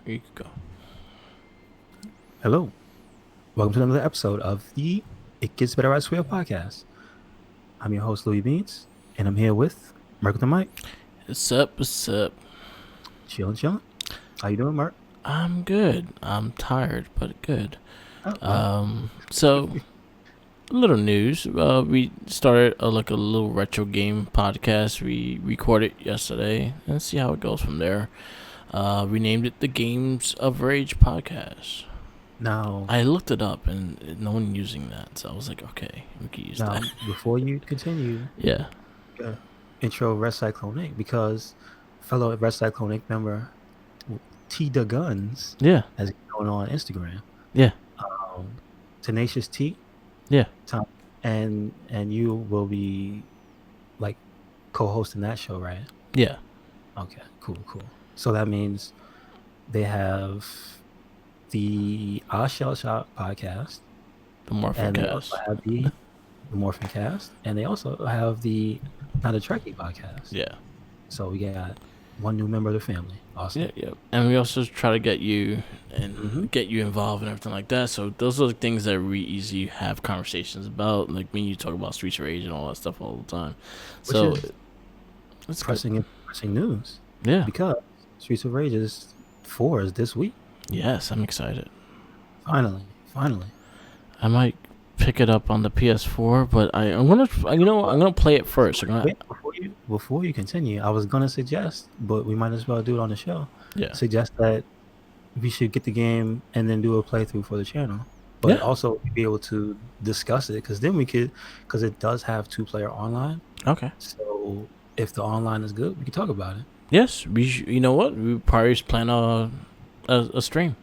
You could go. Hello. Welcome to another episode of the It Gets Better at Square podcast. I'm your host, Louis Beans, and I'm here with Mark with the mic. What's up? What's up? Chilling, chilling. How you doing, Mark? I'm good. I'm tired, but good. Oh, well. So a little news. We started a little retro game podcast. We recorded yesterday, and see how it goes from there. We named it the Games of Rage podcast. Now, I looked it up, and no one using that, so I was like, okay, we can use now, that. before you continue, Yeah, uh, intro Red Cyclone Inc. because fellow Red Cyclone Inc. member T. Da Guns yeah, has been going on Instagram. yeah, Um, Tenacious T, yeah, Tom, and you will be like co-hosting that show, right? yeah. Okay, cool, cool. So that means they have the I Shell Shop podcast, The Morphin and they also Cast. have the Morphin Cast, and they also have the Not a Trekkie podcast. Yeah. So we got one new member of the family. Yeah, Awesome. yeah. And we also try to get you Mm-hmm. and get you involved and everything like that. So those are the things that we easy have conversations about. Like me and you talk about Streets of Rage and all that stuff all the time. Which So is it's good. pressing news Yeah. because Streets of Rage is 4 is this week. Yes, I'm excited. Finally, finally. I might pick it up on the PS4, but I'm gonna I'm gonna play it first. I'm gonna Wait, before you continue, I was gonna suggest, but we might as well do it on the show. yeah, Suggest that we should get the game and then do a playthrough for the channel, but yeah. also be able to discuss it because then we could, because it does have 2-player online. Okay. So if the online is good, we can talk about it. Yes, you know what? We probably just plan a stream.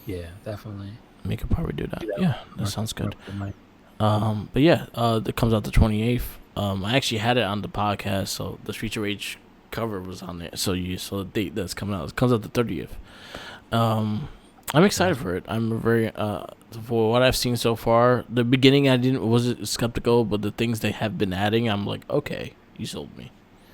Yeah, definitely. We could probably do that. Do that. Yeah, that Mark- sounds good. Mark the mic. But yeah, it comes out the 28th. I actually had it on the podcast, so the Streets of Rage cover was on there. So you saw the date that's coming out. It comes out the 30th. I'm excited for it. I'm very for what I've seen so far. The beginning I didn't was skeptical, but the things they have been adding, I'm like, okay, you sold me.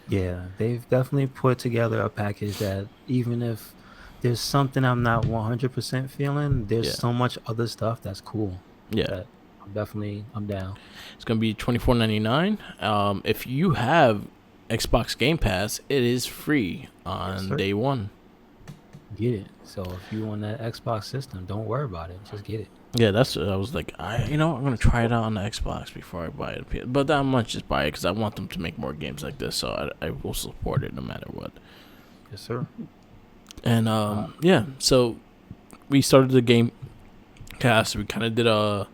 Yeah, they've definitely put together a package that even if there's something I'm not 100% feeling, there's Yeah, so much other stuff that's cool yeah. that I'm down. It's gonna be $24.99. If you have Xbox Game Pass, it is free Yes, on sir. day one. Get it. So if you want that Xbox system, don't worry about it. Just get it. Yeah, that's what I was like. I'm gonna try it out on the Xbox before I buy it. But I might just buy it because I want them to make more games like this. So I will support it no matter what. Yes, sir. And yeah, so we started the game cast. We kind of did a.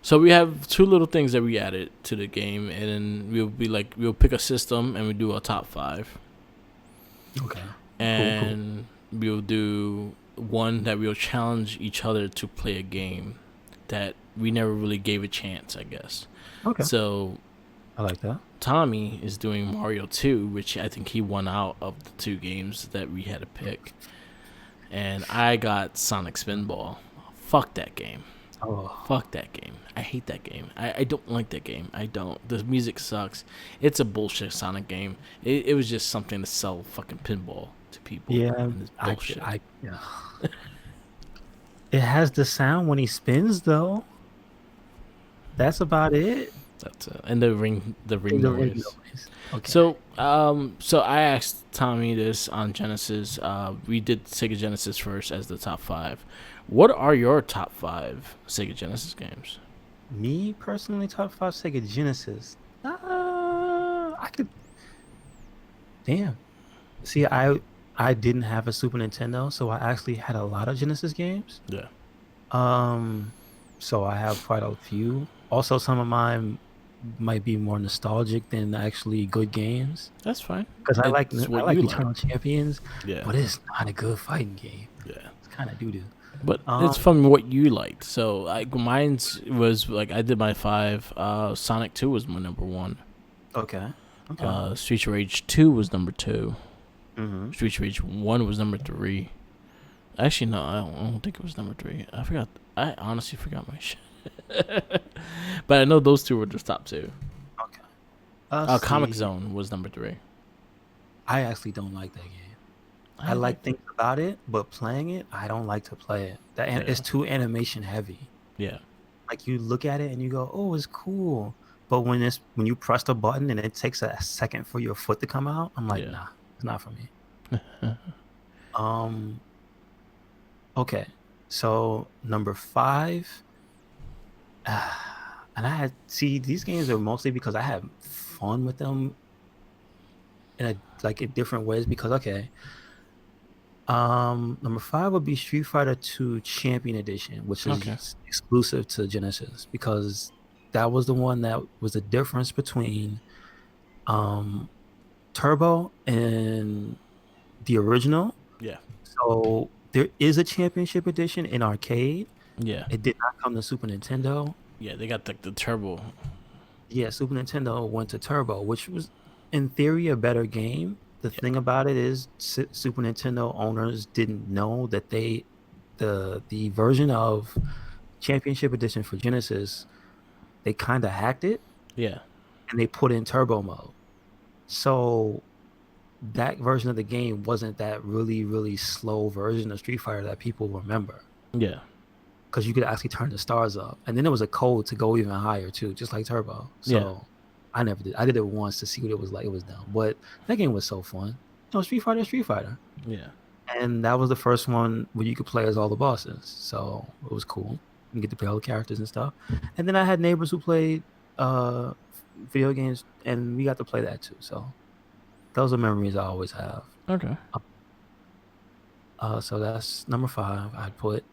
So we have two little things that we added to the game, and then we'll pick a system and we do a top five, Okay. Cool. and we'll do one that we'll challenge each other to play a game that we never really gave a chance, I guess. Okay. So I like that. Tommy is doing Mario 2, which I think he won out of the two games that we had to pick. And I got Sonic Spinball. Fuck that game. Oh, Fuck that game. I hate that game. I don't like that game. I don't. The music sucks. It's a bullshit Sonic game. It was just something to sell fucking pinball to people. yeah. And it's bullshit. Yeah. It has the sound when he spins, though. That's about it. That's and the ring The ring noise. noise. Okay. So I asked Tommy this on Genesis. We did Sega Genesis first as the top five. What are your top five Sega Genesis games? Me personally, top 5 Sega Genesis. I could. Damn. See, I didn't have a Super Nintendo, so I actually had a lot of Genesis games. Yeah, Um, so I have quite a few. Also, some of mine might be more nostalgic than actually good games that's fine. because It's I what like you like. Eternal Champions, Yeah, but it's not a good fighting game. yeah. It's kind of doo doo. But Um, it's from what you liked. So mine's was like I did my five. Sonic 2 was my number one. okay, okay. Streets of Rage 2 was number two. Mm-hmm. Streets of Rage 1 was number three. Actually, no, I don't think it was number three. I forgot. I honestly forgot my shit. But I know those two were the top two. Okay. Comic See, Zone was number three. I actually don't like that game. I I like like things about it, but playing it, I don't like to play it. It's yeah, too animation heavy. yeah, Like you look at it and you go, "Oh, it's cool," but when you press the button and it takes a second for your foot to come out, I'm like, yeah. nah, it's not for me. Um, okay, so number five, and I had see these games are mostly because I had fun with them in in different ways. Because okay, number five would be Street Fighter 2 Champion Edition, which Okay. is exclusive to Genesis because that was the one that was the difference between um Turbo and the original. Yeah, So there is a championship edition in arcade. yeah, It did not come to Super Nintendo. yeah. They got the turbo. Yeah, Super Nintendo went to Turbo, which was in theory a better game. The Yeah, thing about it is Super Nintendo owners didn't know that the version of Championship Edition for Genesis, they kind of hacked it yeah, and they put in turbo mode. So that version of the game wasn't that really, really slow version of Street Fighter that people remember yeah, because you could actually turn the stars up. And then there was a code to go even higher too, just like Turbo. yeah, So I never did. I did it once to see what it was like. It was dumb, but that game was so fun. Street Fighter, Street Fighter. yeah. And that was the first one where you could play as all the bosses. So it was cool. You get to play all the characters and stuff. And then I had neighbors who played video games and we got to play that too. So those are memories I always have. Okay. So that's number five. I put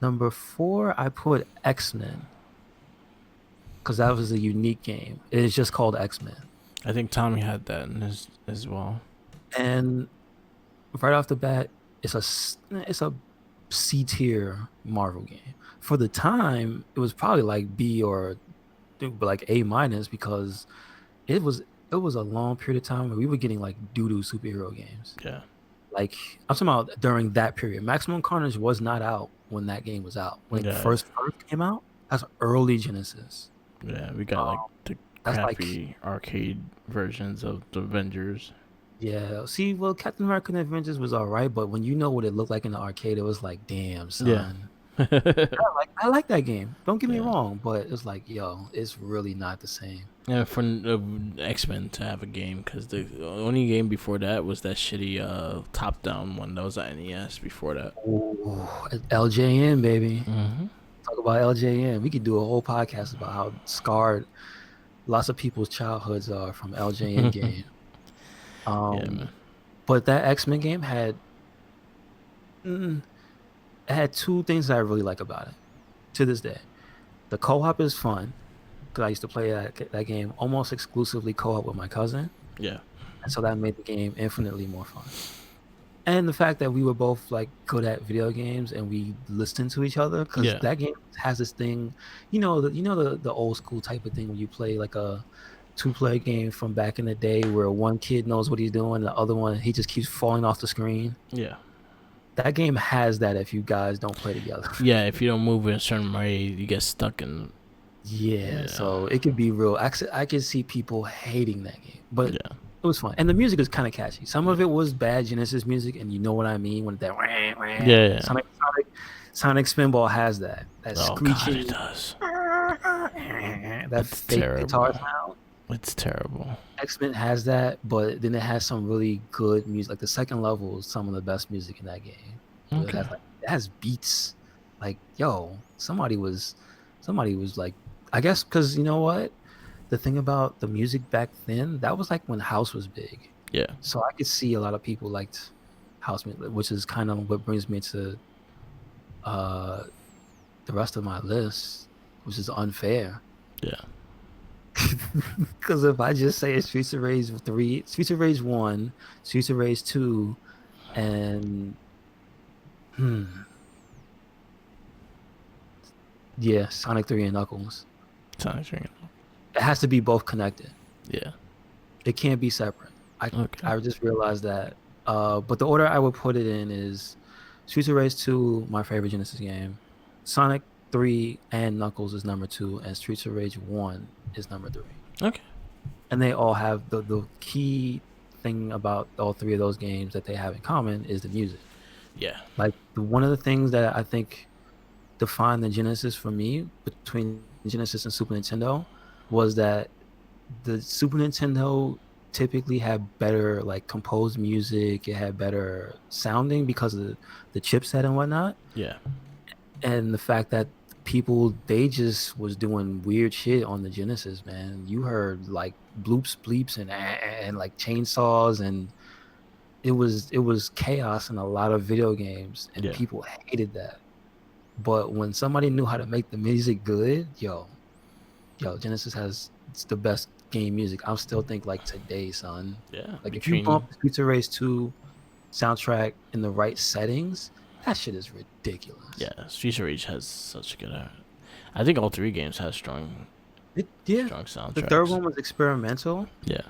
number four. I put X-Men because that was a unique game. It is just called X-Men. I think Tommy had that in his as well. And right off the bat, it's a C tier Marvel game. For the time, it was probably like B or like A minus because it was a long period of time where we were getting like doo-doo superhero games. Yeah, Like I'm talking about during that period. Maximum Carnage was not out when that game was out. When it yeah, first came out, that's early Genesis. yeah. We got like the That's like crappy arcade versions of the Avengers. yeah. See, well, Captain America Avengers was all right, but when you know what it looked like in the arcade, it was like, damn, Yeah, son. I like that game. Don't get me yeah. wrong, but it's like, yo, it's really not the same. Yeah, for X Men to have a game because the only game before that was that shitty top down one that was at NES before that. Ooh, LJN, baby. Mm-hmm. Talk about LJN. We could do a whole podcast about how scarred lots of people's childhoods are from LJN game. Yeah, man. But that X-Men game mm, it had two things that I really like about it to this day. The co-op is fun because I used to play that game almost exclusively co-op with my cousin, Yeah, and so that made the game infinitely more fun. And the fact that we were both like good at video games and we listened to each other because yeah, that game has this thing, the old school type of thing where you play like a two-player game from back in the day where one kid knows what he's doing, the other one he just keeps falling off the screen. yeah, That game has that if you guys don't play together. yeah. If you don't move in a certain way, you get stuck in. Yeah, Yeah, so it could be real. I could see people hating that game, but yeah, it was fun, and the music is kind of catchy. Some of it was bad Genesis music, and you know what I mean when that wah, wah. yeah, yeah. Sonic Spinball has that Oh God, it screeching, does. that It's fake guitar terrible. sound. It's terrible. X-Men has that, but then it has some really good music. Like the second level is some of the best music in that game. Okay. It has beats. Like, yo, somebody was like, I guess because you know what? The thing about the music back then, that was like when house was big. Yeah. So I could see a lot of people liked house music, which is kind of what brings me to uh the rest of my list, which is unfair. Yeah. Because if I just say it's Streets of Rage 3, Streets of Rage 1, Streets of Rage 2, and hmm, yeah, Sonic 3 and Knuckles, Sounds ringing. it has to be both connected. Yeah. It can't be separate. Okay. I just realized that. But the order I would put it in is Streets of Rage 2, my favorite Genesis game. Sonic 3 and Knuckles is number 2, and Streets of Rage 1 is number 3. Okay. And they all have the key thing about all three of those games that they have in common is the music. Yeah. Like one of the things that I think defined the Genesis for me between Genesis and Super Nintendo was that the Super Nintendo typically had better like composed music. It had better sounding because of the chipset and whatnot, Yeah. and the fact that people they just was doing weird shit on the Genesis, man. You heard like bloops, bleeps, and like chainsaws, and it was chaos in a lot of video games, and Yeah. people hated that. But when somebody knew how to make the music good, Genesis has it's the best game music. I still think like today, son. Yeah. Like if you Between bump Streets of Rage 2 soundtrack in the right settings, that shit is ridiculous. yeah, Streets of Rage has such good. I think all three games have Yeah. strong The third soundtracks. one was experimental. Yeah.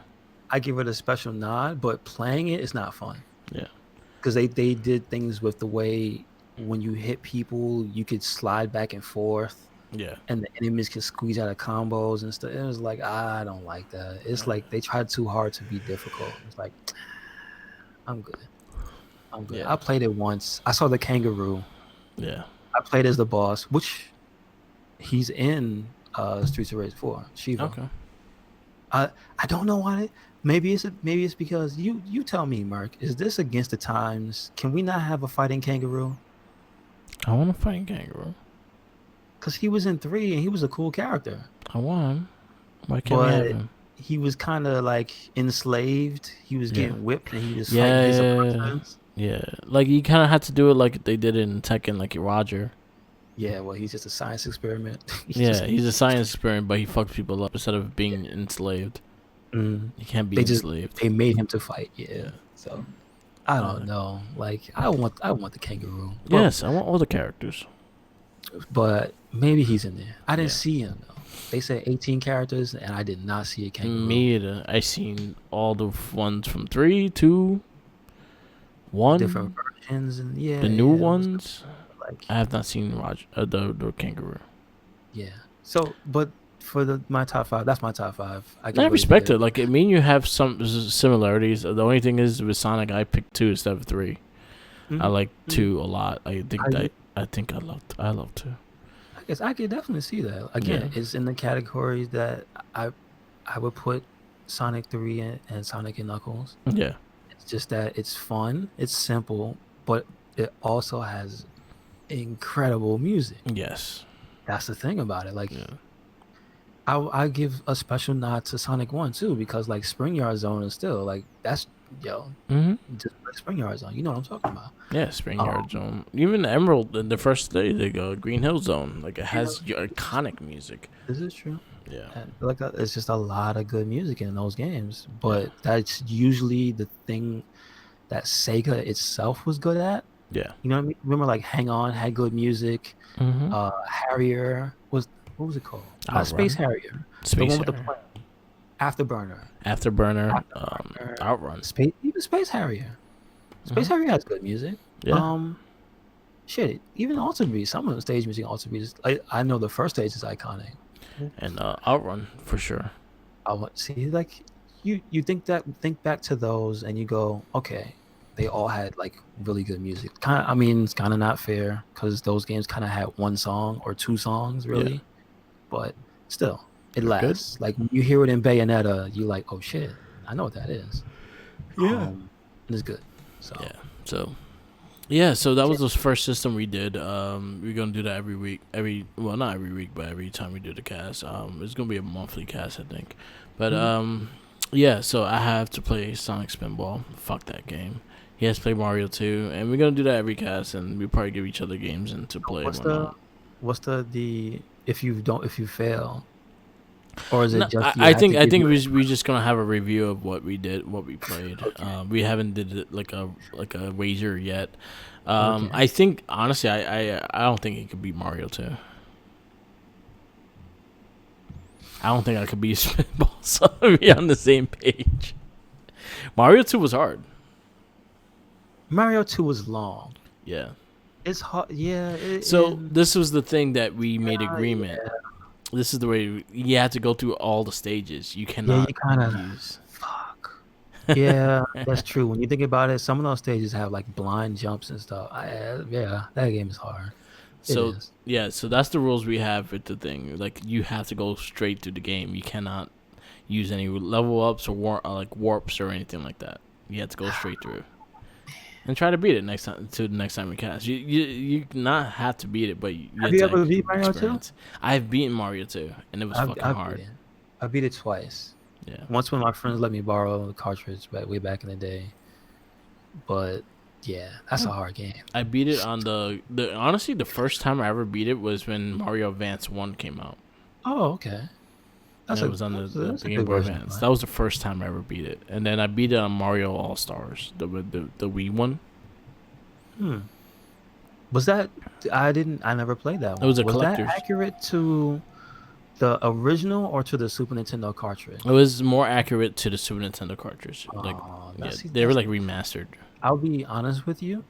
I give it a special nod, but playing it is not fun Yeah. because they did things with the way when you hit people, you could slide back and forth, Yeah. and the enemies can squeeze out of combos and stuff. It was like I don't like that. It's like they tried too hard to be difficult. It's like I'm good. I'm good. Yeah. I played it once. I saw the kangaroo. Yeah. I played as the boss, which he's in Streets of Rage 4, Shiva. Okay. I don't know why. Maybe it's because you tell me, Mark. Is this against the times? Can we not have a fighting kangaroo? I want to fight Kangaroo. Because he was in 3 and he was a cool character, I want him. Why can't we have but him? he was kind of like enslaved. He was Yeah. getting whipped and he was fighting his Yeah. opponents. Yeah. Like you kind of had to do it like they did in Tekken, like Roger. Yeah, well, he's just a science experiment. Yeah, he's a science experiment, but he fucks people up instead of being enslaved. Mm, You can't be they just enslaved. they made him to fight. Yeah, Yeah. so I don't Uh, know. Like I want the kangaroo, yes, I want all the characters. but maybe he's in there. I didn't Yeah. see him though. They said 18 characters, and I did not see a kangaroo. Me either. I seen all the ones from 3, 2, 1, Different versions, and the new it was ones. like I have not seen Roger, the kangaroo. yeah. So, but for my top 5, that's my top 5. I I can really respect get it. Like, I mean, you have some similarities. The only thing is with Sonic, I picked 2 instead of 3. I Mhm, like mhm. 2 a lot. I think I love 2. I guess I could definitely see that. Again, Yeah. it's in the categories that I I would put Sonic 3 and Sonic and Knuckles. Yeah. It's just that it's fun, it's simple, but it also has incredible music. Yes. That's the thing about it. Like Yeah. I give a special nod to Sonic 1 too, because like Spring Yard Zone is still like that's Mhm. just like Spring Yard Zone. You know what I'm talking about. Yeah. Spring Um, Yard Zone. Even Emerald in the first day they go Green Hill Zone. Like it you know, has your iconic music. this is true. Yeah. And like it's just a lot of good music in those games, Yeah. but that's usually the thing that Sega itself was good at. Yeah. You know what I mean? Remember, like Hang On had good music. Mhm. Harrier was what was it called? Space Outrun. Harrier, the Space one with the Harrier. plane. Afterburner, Afterburner. Afterburner, Outrun. even Space Harrier. Space Mhm. Harrier has good music. Yeah. Shit, even Alter Beast. Some of the stage music, Alter Beast. I know the first stage is iconic. And Outrun for sure. I want see like you think back to those and you go, okay, they all had like really good music. Kind of, I mean, it's kind of not fair because those games kind of had one song or two songs Yeah. really, but still, it They're good. lasts. Like when you hear it in Bayonetta, you like, oh shit, I know what that is. Yeah. And it's good. So Yeah. So. Yeah, so that was the first system we did. We're gonna do that every week. Not every week, but every time we do the cast. It's gonna be a monthly cast, I think. But yeah. So I have to play Sonic Spinball. Fuck that game. He has to play Mario 2, and we're gonna do that every cast, and we probably give each other games and to play. what's the if you fail, or is No, it just you I have think to I give think you we just gonna have a review of what we did, what we played. Okay. We haven't did it like a wager yet. Okay. I think honestly, I don't think it could beat Mario 2. I don't think I could beat Spinball, so we're on the same page. Mario 2 was hard. Mario 2 was long. Yeah. It's hard. Yeah. So this was the thing that we made agreement. Yeah. This is the way you had to go through all the stages. You Yeah, cannot you kind of use. fuck. Yeah, that's true. When you think about it, some of those stages have like blind jumps and stuff. Yeah, that game is hard. It So is. yeah, so that's the rules we have with the thing. Like you have to go straight through the game. You cannot use any level ups or like warps or anything like that. You have to go straight through and try to beat it next time. To the next time we cast, you not have to beat it, but you Have have you to ever beat actually Mario 2? experience. I've beaten Mario 2, and it was fucking I've beat hard. it. I beat it twice. Yeah, Once when my friends let me borrow the cartridge way back in the day. But yeah, that's I, a hard game. I beat it on the honestly the first time I ever beat it was when Mario Advance 1 came out. Oh, okay. And That's it a was on that's the a Game good Boy version of Advance. that. That was the first time I ever beat it, and then I beat it on Mario All Stars, the Wii one. Hmm. I never played that It was one. a Was that collector's. accurate to the original or to the Super Nintendo It cartridge? was more accurate to the Super Nintendo cartridge. Like, Oh, yeah, they were that's like remastered. I'll be honest with you.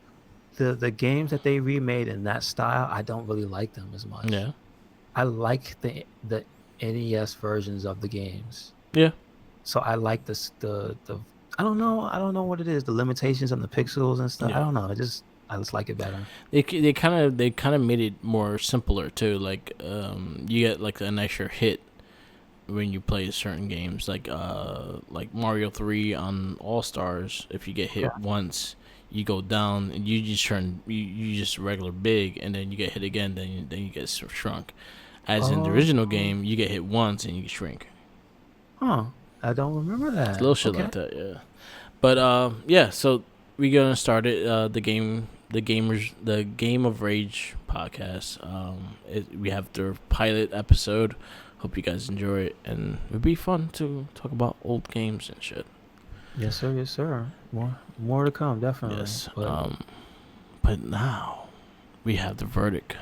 The games that they remade in that style, I don't really like them as much. Yeah, I like the NES versions of the games. yeah. So I like the I don't know what it is, the limitations on the pixels and stuff. I Yeah, don't know. I just like it better. they kind of made it more simpler too. Like you get like an extra hit when you play certain games, like Mario 3 on All Stars. If you get Yeah. hit once, you go down and you just regular big, and then you get hit again, then you get shrunk. As in the Oh, original game, you get hit once and you shrink. huh. I don't remember It's that. little shit Okay. like that, yeah. But yeah. So we're gonna start it. The Game of Rage podcast. We have the pilot episode. Hope you guys enjoy it, and it'd be fun to talk about old games and shit. Yes, sir. Yes, sir. More to come, definitely. Yes. But But now we have the verdict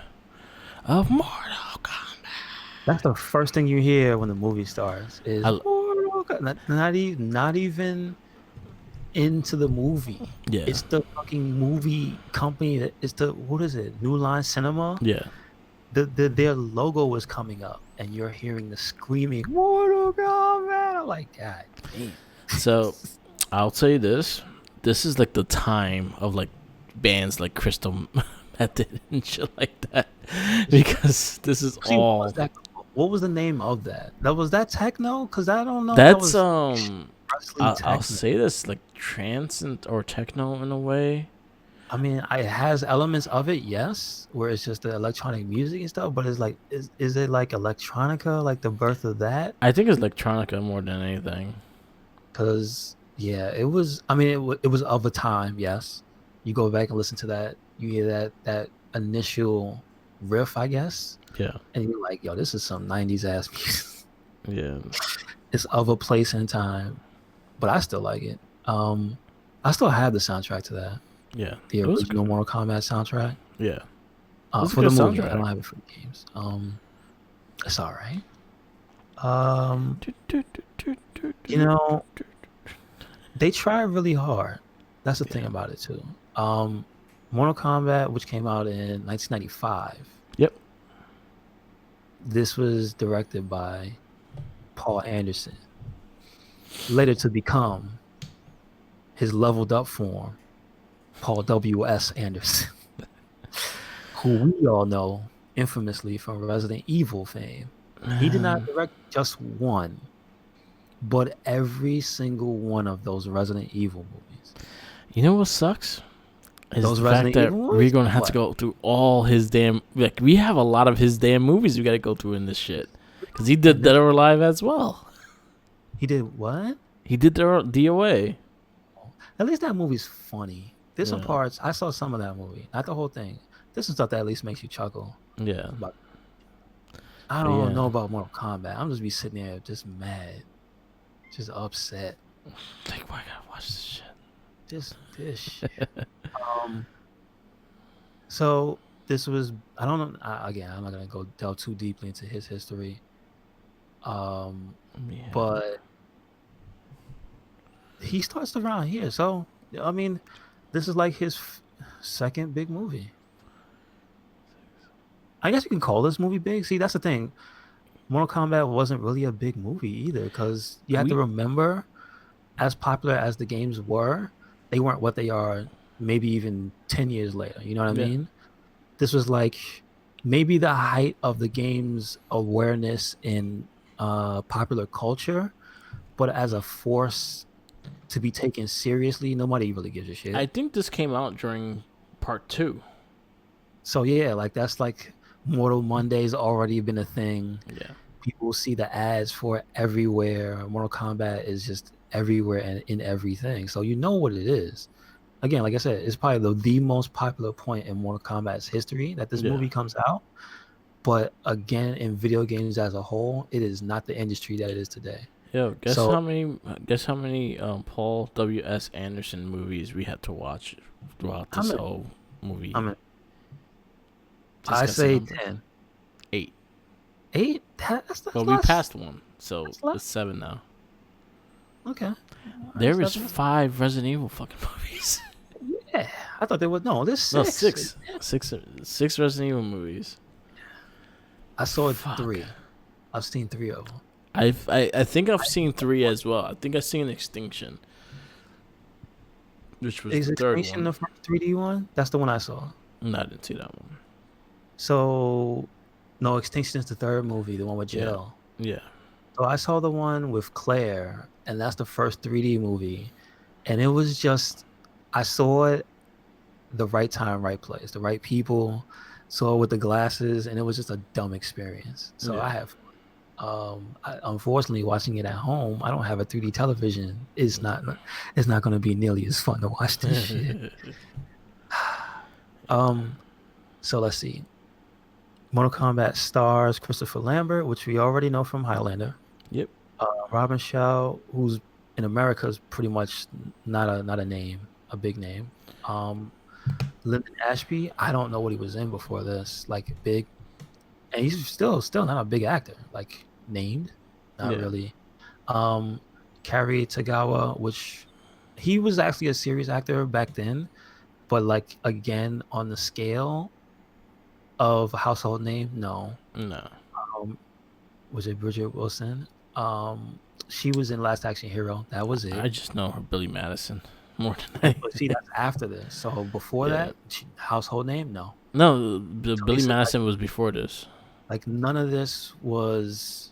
of Mortal Kombat. that's the first thing you hear when the movie starts is I, not even into the movie. yeah, It's the fucking movie company that it's the what is it? New Line Cinema. yeah. Their logo was coming up and you're hearing the screaming Mortal Kombat. I'm like, God damn. So I'll tell you this. This is like the time of like bands like Crystal Method and shit like that, because this is See, what was all. that? What was the name of that? Was that techno? Because I don't know if that That's was expressly I'll techno. say this like trance or techno in a way. I mean, it has elements of it, yes, where it's just the electronic music and stuff. But it's like, is it like electronica, like the birth of that? I think it's electronica more than anything. Because yeah, it was. I mean, it was of a time. Yes, you go back and listen to that, you hear that initial riff, I guess, Yeah, and you're like, yo, this is some '90s ass music. yeah, It's of a place and time, but I still like it. I still have the soundtrack to that, yeah. the It was good. original Mortal Kombat soundtrack. Yeah, it was a For good the movie, I soundtrack. don't have it for the games. It's all right. Um, you know, they try really hard. That's the thing Yeah. about it too. Mortal Kombat, which came out in 1995, Yep. this was directed by Paul Anderson, later to become his leveled up form, Paul W.S. Anderson, who we all know infamously from Resident Evil fame. He did not direct just one, but every single one of those Resident Evil movies. You know what sucks? Is Those the fact Resident that Evil we're movies? gonna have to What? go through all his damn, like, we have a lot of his damn movies we gotta go through in this shit, because he did And Dead this, or Alive as well. he did what? He did the DOA. At least that movie's funny. There's some Yeah, parts. I saw some of that movie, not the whole thing. There's some stuff that at least makes you chuckle. yeah, But I but don't know yeah. about Mortal Kombat. I'm just be sitting there just mad, just upset. Like, why I gotta watch this shit? This shit. Um. So this was. I don't know. Again, I'm not gonna go delve too deeply into his history. Um. Yeah. But he starts around here. So I mean, this is like his second big movie. I guess you can call this movie big. See, that's the thing. Mortal Kombat wasn't really a big movie either, because you have to We remember as popular as the games were, they weren't what they are maybe even 10 years later. You know what I Yeah. mean? This was like maybe the height of the game's awareness in popular culture, but as a force to be taken seriously, nobody really gives a I shit. think this came out during part two. So yeah, like that's like Mortal Monday's already been a thing. Yeah. People see the ads for it everywhere. Mortal Kombat is just everywhere and in everything. So you know what it is. Again, like I said, it's probably the most popular point in Mortal Kombat's history that this Yeah. movie comes out. But again, in video games as a whole, it is not the industry that it is today. Yo, guess So how many? Guess how many Paul W.S. Anderson movies we had to watch throughout how this many? whole I movie? mean, Just I guess the say number. 10. 8. 8? Well, That's we less. passed one, so That's less. it's 7 now. Okay. All right, There is 7. 5 Resident Evil fucking movies. Yeah. I thought there was no, there's No, 6. 6 Resident Evil movies. I saw Fuck. 3. I've seen 3 of them. I think I've seen 3 as well. I think I've seen Extinction, which was Is the third Extinction one. the first 3D one? That's the one I saw. No, I didn't see that one. So, no, Extinction is the third movie, the one with Yeah, Jill. yeah, So I saw the one with Claire, and that's the first 3D movie. And it was just, I saw it the right time, right place, the right people, saw it with the glasses, and it was just a dumb experience. So yeah. I have, unfortunately, watching it at home, I don't have a 3D television. It's not going to be nearly as fun to watch this shit. Um, so let's see. Mortal Kombat stars Christopher Lambert, which we already know from Highlander. Yep. Robin Shaw, who's in America is pretty much not a name, a big name. Um, Lyndon Ashby, I don't know what he was in before this, like big, and he's still not a big actor, like named, not Yeah. really. Um, Cary Tagawa, which he was actually a serious actor back then, but like again on the scale of a household name, no. No. Um, was it Bridget Wilson? Um, she was in Last Action Hero. That was I it. just know her Billy Madison more than But I. see, that's after this. So before Yeah. that, household name, no. No, the So Billy Lisa, Madison was before this. like none of this was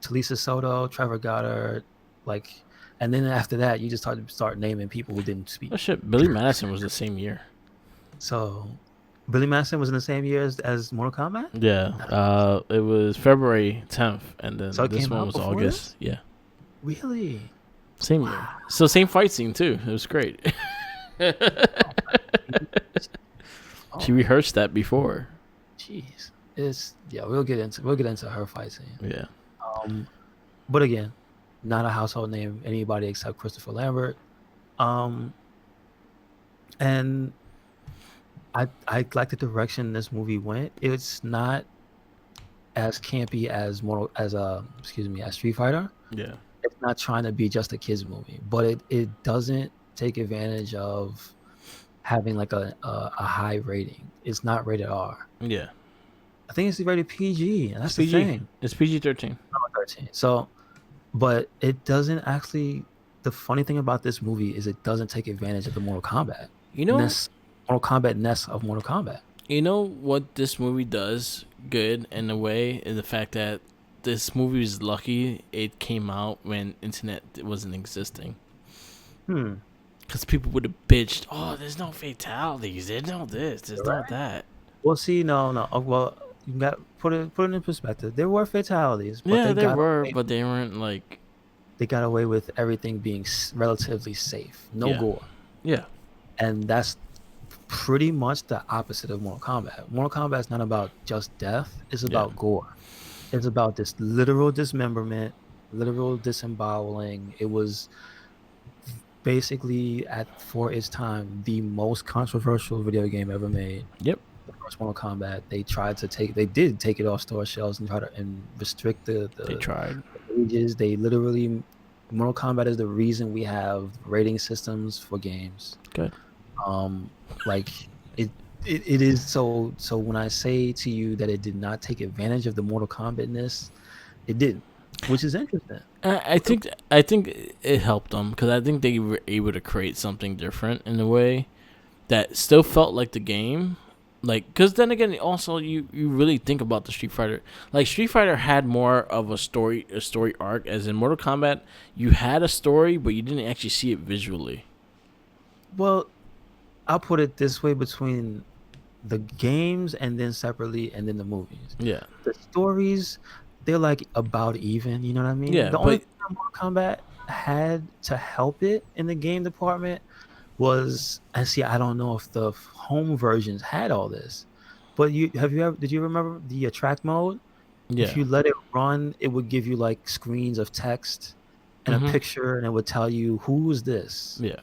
Talisa Soto, Trevor Goddard, like, and then after that, you just start naming people who didn't Oh speak. shit, Billy Madison was the same year. So Billy Madison was in the same year as Mortal Kombat. Yeah. It was February 10th, and So then it this came one out was before August. this. Yeah. Really? Same year. Wow. So same fight scene too. It was great. Oh, She rehearsed that before. jeez. It's yeah. We'll get into her fight scene. Yeah. Um, but again, not a household name anybody except Christopher Lambert. Um, and I like the direction this movie went. It's not as campy as as Street Fighter. Yeah. It's not trying to be just a kids movie, but it doesn't take advantage of having like a high rating. It's not rated R. Yeah. I think it's rated PG, and It's that's the PG. thing. It's PG-13. Not 13. So, but it doesn't actually. The funny thing about this movie is it doesn't take advantage of the Mortal Kombat You know, Mortal Kombat ness of Mortal Kombat. you know what this movie does good in a way is the fact that this movie is lucky it came out when internet wasn't existing. Hmm. Because people would have bitched, oh, there's no fatalities, there's no this, there's Right. no that. Well, see, no. Well, you got put it in perspective. There were fatalities, but Yeah, they were, but they weren't like, they got away with everything being relatively safe, no yeah, gore, yeah, and that's pretty much the opposite of Mortal Kombat. Mortal Kombat is not about just death; it's yeah, about gore. It's about this literal dismemberment, literal disemboweling. It was basically for its time the most controversial video game ever made. yep, The first Mortal Kombat, they did take it off store shelves and try to restrict they the tried. ages. They literally, Mortal Kombat is the reason we have rating systems for games. Good. Like it is so when I say to you that it did not take advantage of the Mortal Kombat-ness, it didn't. which is interesting. I think it helped them because I think they were able to create something different in a way that still felt like the game. Like, because then again, also you really think about the Street Fighter. Like Street Fighter had more of a story arc, as in Mortal Kombat. You had a story, but you didn't actually see it visually. Well, I'll put it this way between the games and then separately and then the movies. Yeah, The stories, they're like about even, you know what I mean? yeah, The only but thing that Mortal Kombat had to help it in the game department was, and see, I don't know if the home versions had all this, but did you remember the attract mode? If yeah, you let it run, it would give you like screens of text and a mhm, picture, and it would tell you who is this. yeah,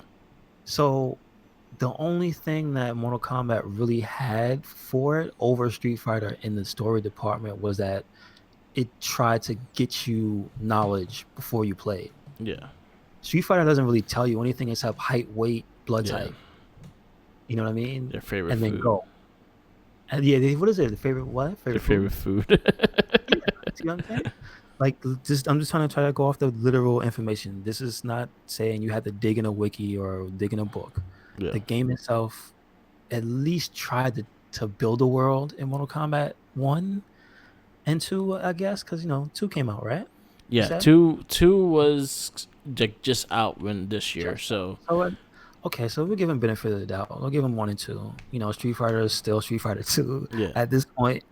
So the only thing that Mortal Kombat really had for it over Street Fighter in the story department was that it tried to get you knowledge before you played. yeah, Street Fighter doesn't really tell you anything except height, weight, blood yeah. type. You know what I mean? Their favorite And then food. go. And yeah, what is it? The favorite what? Their Favorite food? favorite food. Yeah. See what I'm saying? Like, just I'm just trying to go off the literal information. This is not saying you have to dig in a wiki or dig in a book. Yeah, The game itself at least tried to build a world in Mortal Kombat 1 and 2, I guess, because 2 came out, right? You yeah. said? Two was like just out when this year. Just So so okay, so we'll give him benefit of the doubt. We'll give him 1 and 2. Street Fighter is still Street Fighter 2 yeah, at this point.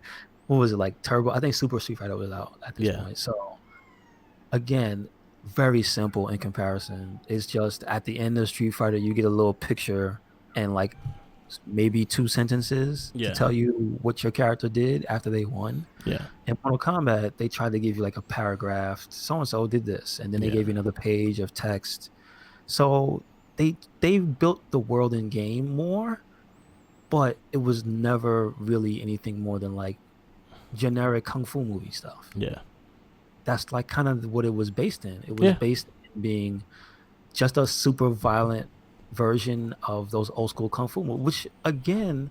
What was it like Turbo? I think Super Street Fighter was out at this yeah, point. So again, very simple in comparison. It's just at the end of Street Fighter, you get a little picture and like maybe 2 sentences to yeah, tell you what your character did after they won. yeah, In Mortal Kombat, they tried to give you like a paragraph. So and so did this, and then they yeah, gave you another page of text. So they built the world in game more, but it was never really anything more than like generic kung fu movie stuff. yeah, That's like kind of what it was based in. It was yeah. based in being just a super violent version of those old school kung fu movies. Which again,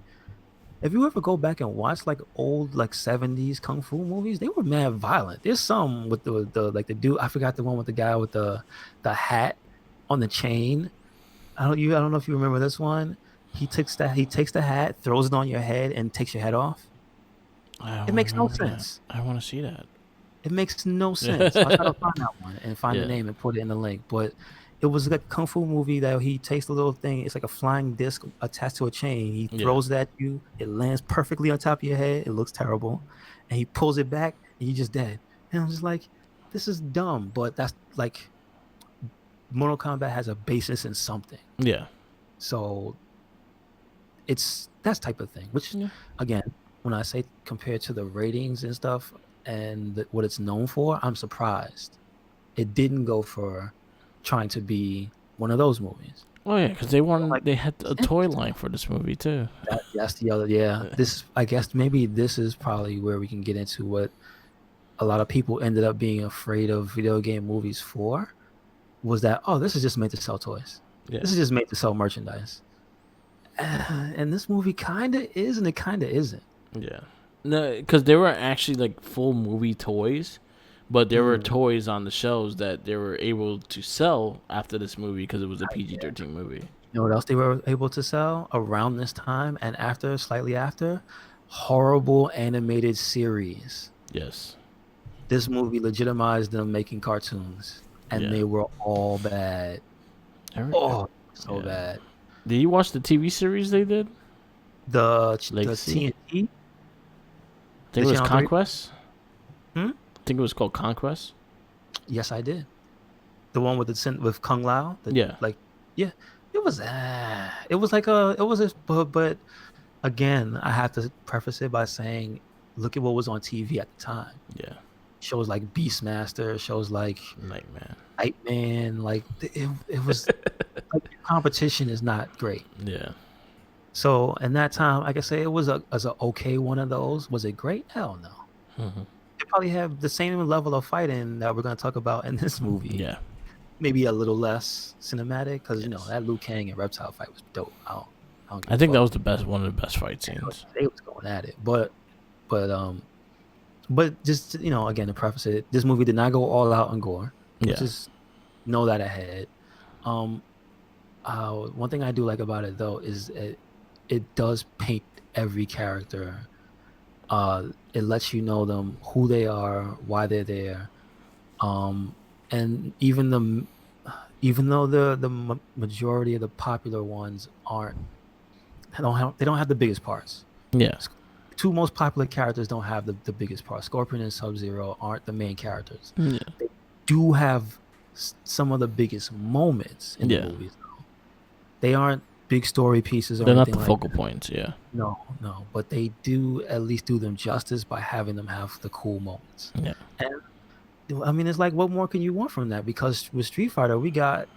if you ever go back and watch like old like 70s kung fu movies, they were mad violent. There's some with the like the dude, I forgot the one with the guy with the hat on the chain. I don't know if you remember this one. He takes the hat, throws it on your head, and takes your head off. I It don't makes no remember that. sense. I want to see that. It makes no sense. I'll try to find that one and find the Yeah, name and put it in the link. But it was like a kung fu movie that he takes the little thing. It's like a flying disc attached to a chain. He yeah, throws it at you. It lands perfectly on top of your head. It looks terrible. And he pulls it back and you're just dead. And I'm just like, this is dumb. But that's like Mortal Kombat has a basis in something. yeah, So it's that type of thing, which yeah, again, when I say compared to the ratings and stuff and what it's known for, I'm surprised it didn't go for trying to be one of those movies. Oh yeah, because Like, they had it's a toy interesting. line for this movie too. That's the other, yeah. This, I guess, maybe this is probably where we can get into what a lot of people ended up being afraid of video game movies for, was that, oh, this is just made to sell toys. Yeah, This is just made to sell merchandise. And this movie kind of is, and it kind of isn't. yeah. No, because they were actually like full movie toys, but there were Mm, toys on the shelves that they were able to sell after this movie because it was a PG yeah. 13 movie. You know what else they were able to sell around this time and after, slightly after? Horrible animated series. Yes. This movie legitimized them making cartoons, and Yeah. they were all bad. Every, Oh, so yeah. bad. Did you watch the TV series they did? The Legacy. TNT, I think the it was Channel 3. Conquest. Hmm? I think it was called Conquest. Yes, I did. The one with with Kung Lao. Yeah. Like, yeah, it was like but again, I have to preface it by saying, look at what was on TV at the time. Yeah. Shows like Beastmaster, shows like Nightman. Nightman, like it was like competition is not great. Yeah. So in that time, I can say it was as a okay one of those. Was it great? Hell no. Hmm. It probably have the same level of fighting that we're going to talk about in this movie. Yeah. Maybe a little less cinematic because Yes. that Liu Kang and Reptile fight was dope. I don't give I a think that fuck. was one of the best fight scenes. They was going at it, but But just again to preface it, this movie did not go all out on gore. Let's Yeah. just know that ahead. Um, one thing I do like about it though is it does paint every character. It lets you know them, who they are, why they're there. Um, and even though the majority of the popular ones aren't they don't have the biggest parts. Yeah. Two most popular characters don't have the biggest parts. Scorpion and Sub-Zero aren't the main characters. Yeah. They do have some of the biggest moments in the Yeah. movies. They aren't big story pieces or They're not anything the like focal that. points. Yeah. No, no, but they do at least do them justice by having them have the cool moments. Yeah. And I mean, it's like, what more can you want from that? Because with Street Fighter, we got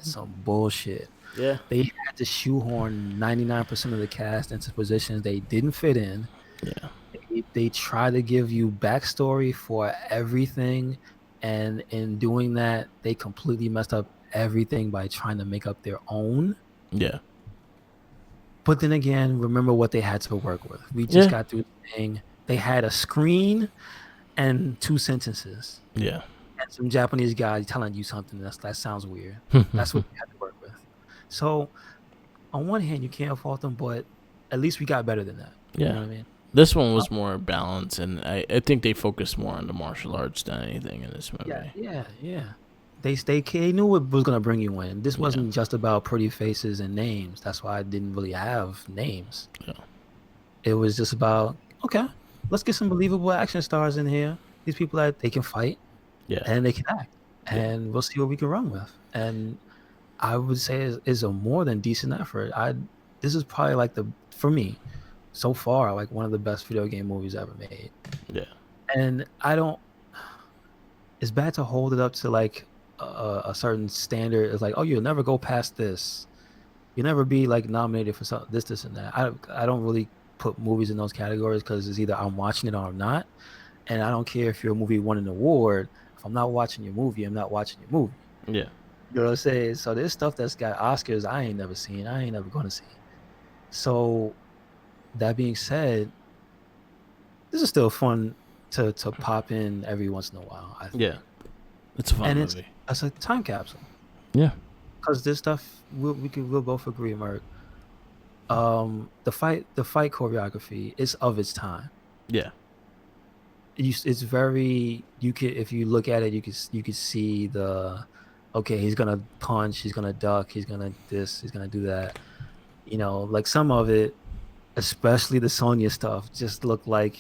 some bullshit. Yeah. They had to shoehorn 99% of the cast into positions they didn't fit in. Yeah. They try to give you backstory for everything, and in doing that, they completely messed up everything by trying to make up their own. Yeah. But then again, remember what they had to work with. We just Yeah. got through saying they had a screen and two sentences Yeah. and some Japanese guy telling you something that sounds weird. That's what we had to work with. So on one hand, you can't fault them, but at least we got better than that. You Yeah. know what I mean? This one was more balanced, and I think they focused more on the martial arts than anything in this Yeah, movie. yeah, yeah. They knew what was gonna bring you in. This Yeah. wasn't just about pretty faces and names. That's why I didn't really have names. Yeah. It was just about, okay, let's get some believable action stars in here. These people that they can fight Yeah. and they can act, Yeah. and we'll see what we can run with. And I would say is a more than decent effort. This is probably like for me so far like one of the best video game movies ever made. Yeah. And I don't. It's bad to hold it up to like a certain standard. It's like, oh, you'll never go past this. You'll never be like nominated for this, and that. I don't really put movies in those categories because it's either I'm watching it or I'm not. And I don't care if your movie won an award. If I'm not watching your movie, I'm not watching your movie. Yeah. You know what I'm saying? So there's stuff that's got Oscars I ain't never seen. I ain't never going to see. So that being said, this is still fun to pop in every once in a while. I think. Yeah. It's a fun And movie. it's a time capsule Yeah. because this stuff we'll both agree, Mark. The fight choreography is of its time. Yeah. It's very, you could, if you look at it, you could see okay, he's gonna punch, he's gonna duck, he's gonna this, he's gonna do that. Like some of it, especially the Sonya stuff, just looked like,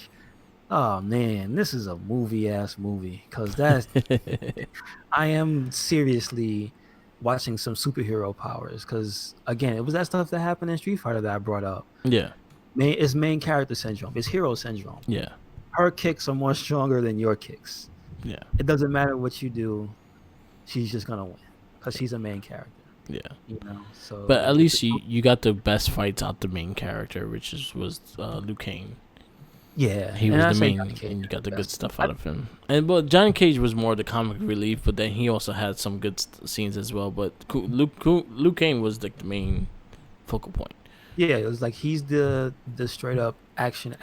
oh man, this is a movie because I am seriously watching some superhero powers because again, it was that stuff that happened in Street Fighter that I brought up. Yeah. It's main character syndrome. It's hero syndrome. Yeah. Her kicks are more stronger than your kicks. Yeah. It doesn't matter what you do, she's just gonna win because she's a main character. Yeah. So. But at least you got the best fights out the main character, which was Liu Kang. Yeah, He was the main, and you got the good stuff out of him. But Johnny Cage was more the comic relief, but then he also had some good scenes as well. But Liu Kang was like the main focal point. Yeah, it was like he's the straight up action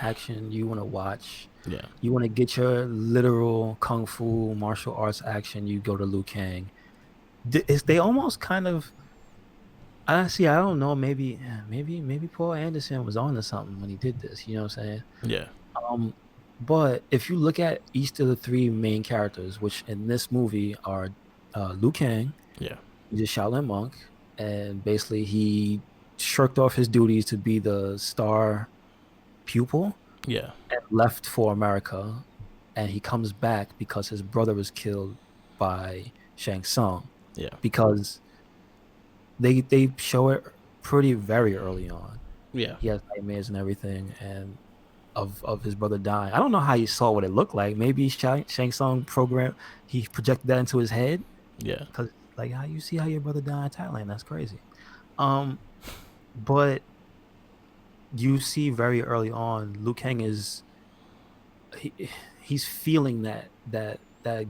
you want to watch. Yeah. You want to get your literal kung fu martial arts action, you go to Liu Kang. They almost kind of, I don't know, maybe Paul Anderson was on to something when he did this, you know what I'm saying? Yeah. But if you look at each of the three main characters, which in this movie are Liu Kang, Yeah. he's a Shaolin monk, and basically he shirked off his duties to be the star pupil Yeah. and left for America, and he comes back because his brother was killed by Shang Tsung. Yeah. Because they show it very early on. Yeah. He has nightmares and everything, and of his brother dying. I don't know how he saw what it looked like. Maybe Shang Tsung he projected that into his head. Yeah. Because like, how you see how your brother died in Thailand? That's crazy. But you see very early on, Liu Kang he's feeling that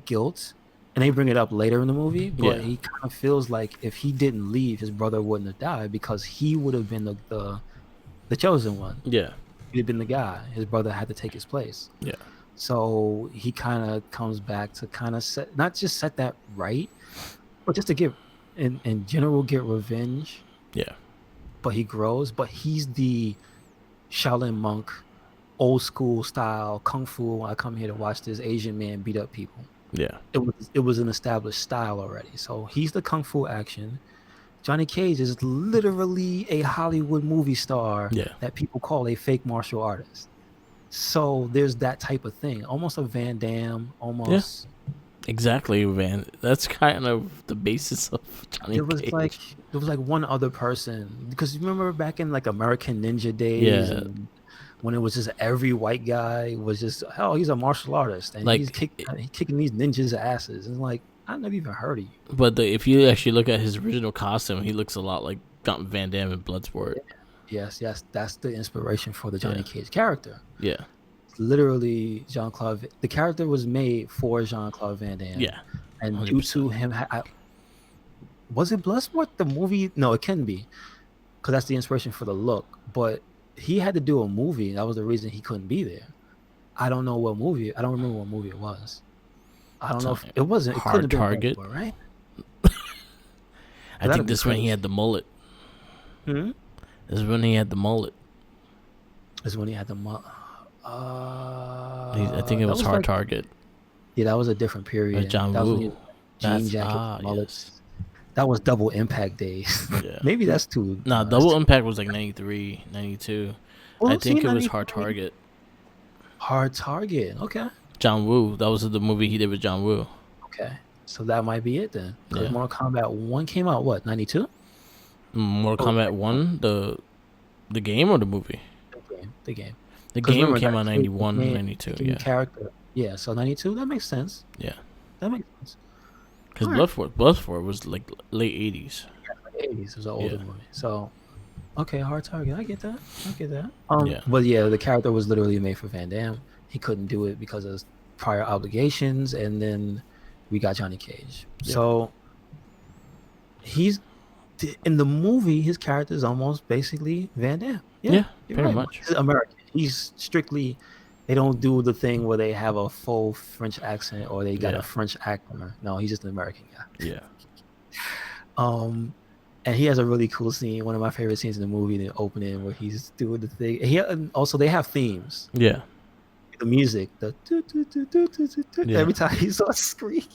guilt, and they bring it up later in the movie. But he kind of feels like if he didn't leave, his brother wouldn't have died because he would have been the chosen one. Yeah. He'd have been the guy. His brother had to take his place. Yeah. So he kind of comes back to kind of set, not just set that right, but just to get, in general, get revenge. Yeah. But he grows. But he's the Shaolin monk, old school style kung fu. I come here to watch this Asian man beat up people. Yeah. It was an established style already. So he's the kung fu action. Johnny Cage is literally a Hollywood movie star Yeah. that people call a fake martial artist. So there's that type of thing, almost a Van Damme, Yeah. almost. Exactly, man. That's kind of the basis of Johnny There was like Cage. there was like one other person, because you remember back in like American Ninja days, Yeah. and when it was just every white guy was just, hell, he's a martial artist and he's Like, kicking these ninjas' asses, and like, I never even heard of you. but if you actually look at his original costume, he looks a lot like Van Damme in Bloodsport. Yes, that's the inspiration for the Johnny Yeah. Cage character. Yeah. It's literally Jean-Claude. The character was made for Jean-Claude Van Damme, Yeah. and due 100%. to him, was it Bloodsport the movie? No, it can be, because that's the inspiration for the look. But he had to do a movie. That was the reason he couldn't be there. I don't know what movie. I don't remember what movie it was. I don't know if it wasn't. It couldn't Hard have been Target. Bloodsport, right? I think this when he had the mullet. Hmm? This is when he had the mullet. Is when he had the I think it was Hard Target. Yeah, that was a different period. John That was when he Woo. had jean That's jackets, mullets. yes. That was double impact days. Yeah. Maybe that's too. Nah, that's Double too- Impact was like 93, 92. Well, I think see, it was Hard 93. Target. Hard Target. Okay. John Woo. That was the movie he did with John Woo. Okay. So that might be it then. Because Yeah. Mortal Kombat 1 came out, what, 92? Mortal Kombat 1, the game or the movie? The game. The 'Cause game remember, came out 92, 91, the 92. game Yeah. character. Yeah, so 92, that makes sense. Yeah. That makes sense. Because Alright. Bloodsport was like late 80s. Like 80s, it was an older Yeah. movie. So, okay, Hard Target. I get that. Yeah. But yeah, the character was literally made for Van Damme. He couldn't do it because of prior obligations, and then we got Johnny Cage. Yeah. So he's in the movie. His character is almost basically Van Damme. Yeah, you're pretty right. much. He's American. He's strictly. They don't do the thing where they have a full French accent or they got Yeah. a French actor. No, he's just an American guy. Yeah. And he has a really cool scene. One of my favorite scenes in the movie, the opening, where he's doing the thing. And also, they have themes. Yeah. The music, the Yeah. every time he's on screen.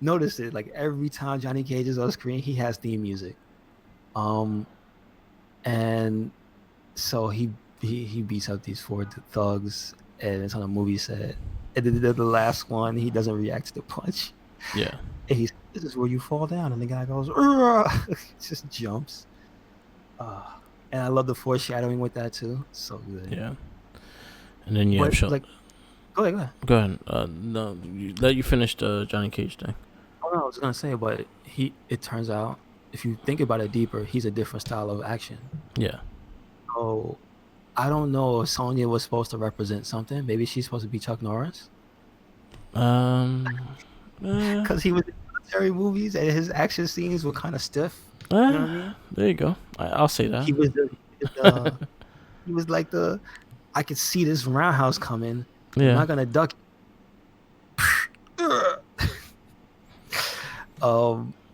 Notice it, like every time Johnny Cage is on screen, he has theme music. And so he beats up these four thugs, and it's on a movie set. And then the last one, he doesn't react to the punch. Yeah. And this is where you fall down, and the guy goes, "Urgh!" Just jumps. And I love the foreshadowing with that too. So good. Yeah. And then you have But, go ahead. Go ahead. No, let you finish the Johnny Cage thing. Oh no, I was gonna say, but it turns out, if you think about it deeper, he's a different style of action. Yeah. So I don't know if Sonya was supposed to represent something. Maybe she's supposed to be Chuck Norris, because he was in military movies and his action scenes were kind of stiff. You know what I mean? There you go. I'll say that. He was like I could see this roundhouse coming. I'm Yeah. not gonna duck.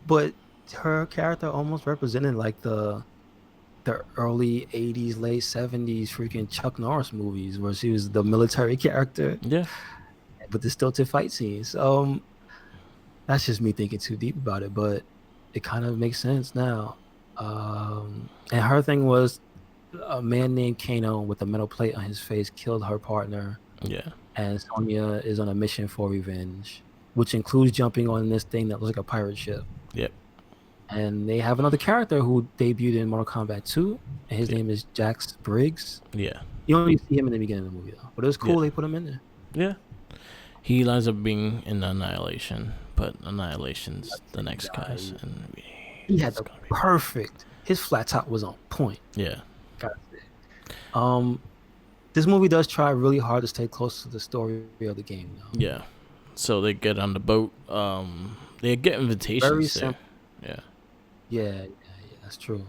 But her character almost represented like the early 80s, late 70s freaking Chuck Norris movies, where she was the military character, Yeah. but the stilted fight scenes. That's just me thinking too deep about it, but it kind of makes sense now. And her thing was, a man named Kano with a metal plate on his face killed her partner, Yeah. and Sonya is on a mission for revenge, which includes jumping on this thing that looks like a pirate ship. Yep. And they have another character who debuted in Mortal Kombat 2, and his name is Jax Briggs. Yeah. You only see him in the beginning of the movie, though. But it was cool Yeah. they put him in there. Yeah. He lines up being in Annihilation, but Annihilation's the next guys. And He had the perfect. His flat top was on point. Yeah. This movie does try really hard to stay close to the story of the game, though. Yeah. So they get on the boat. They get invitations. Very there. simple. Yeah. Yeah, that's true.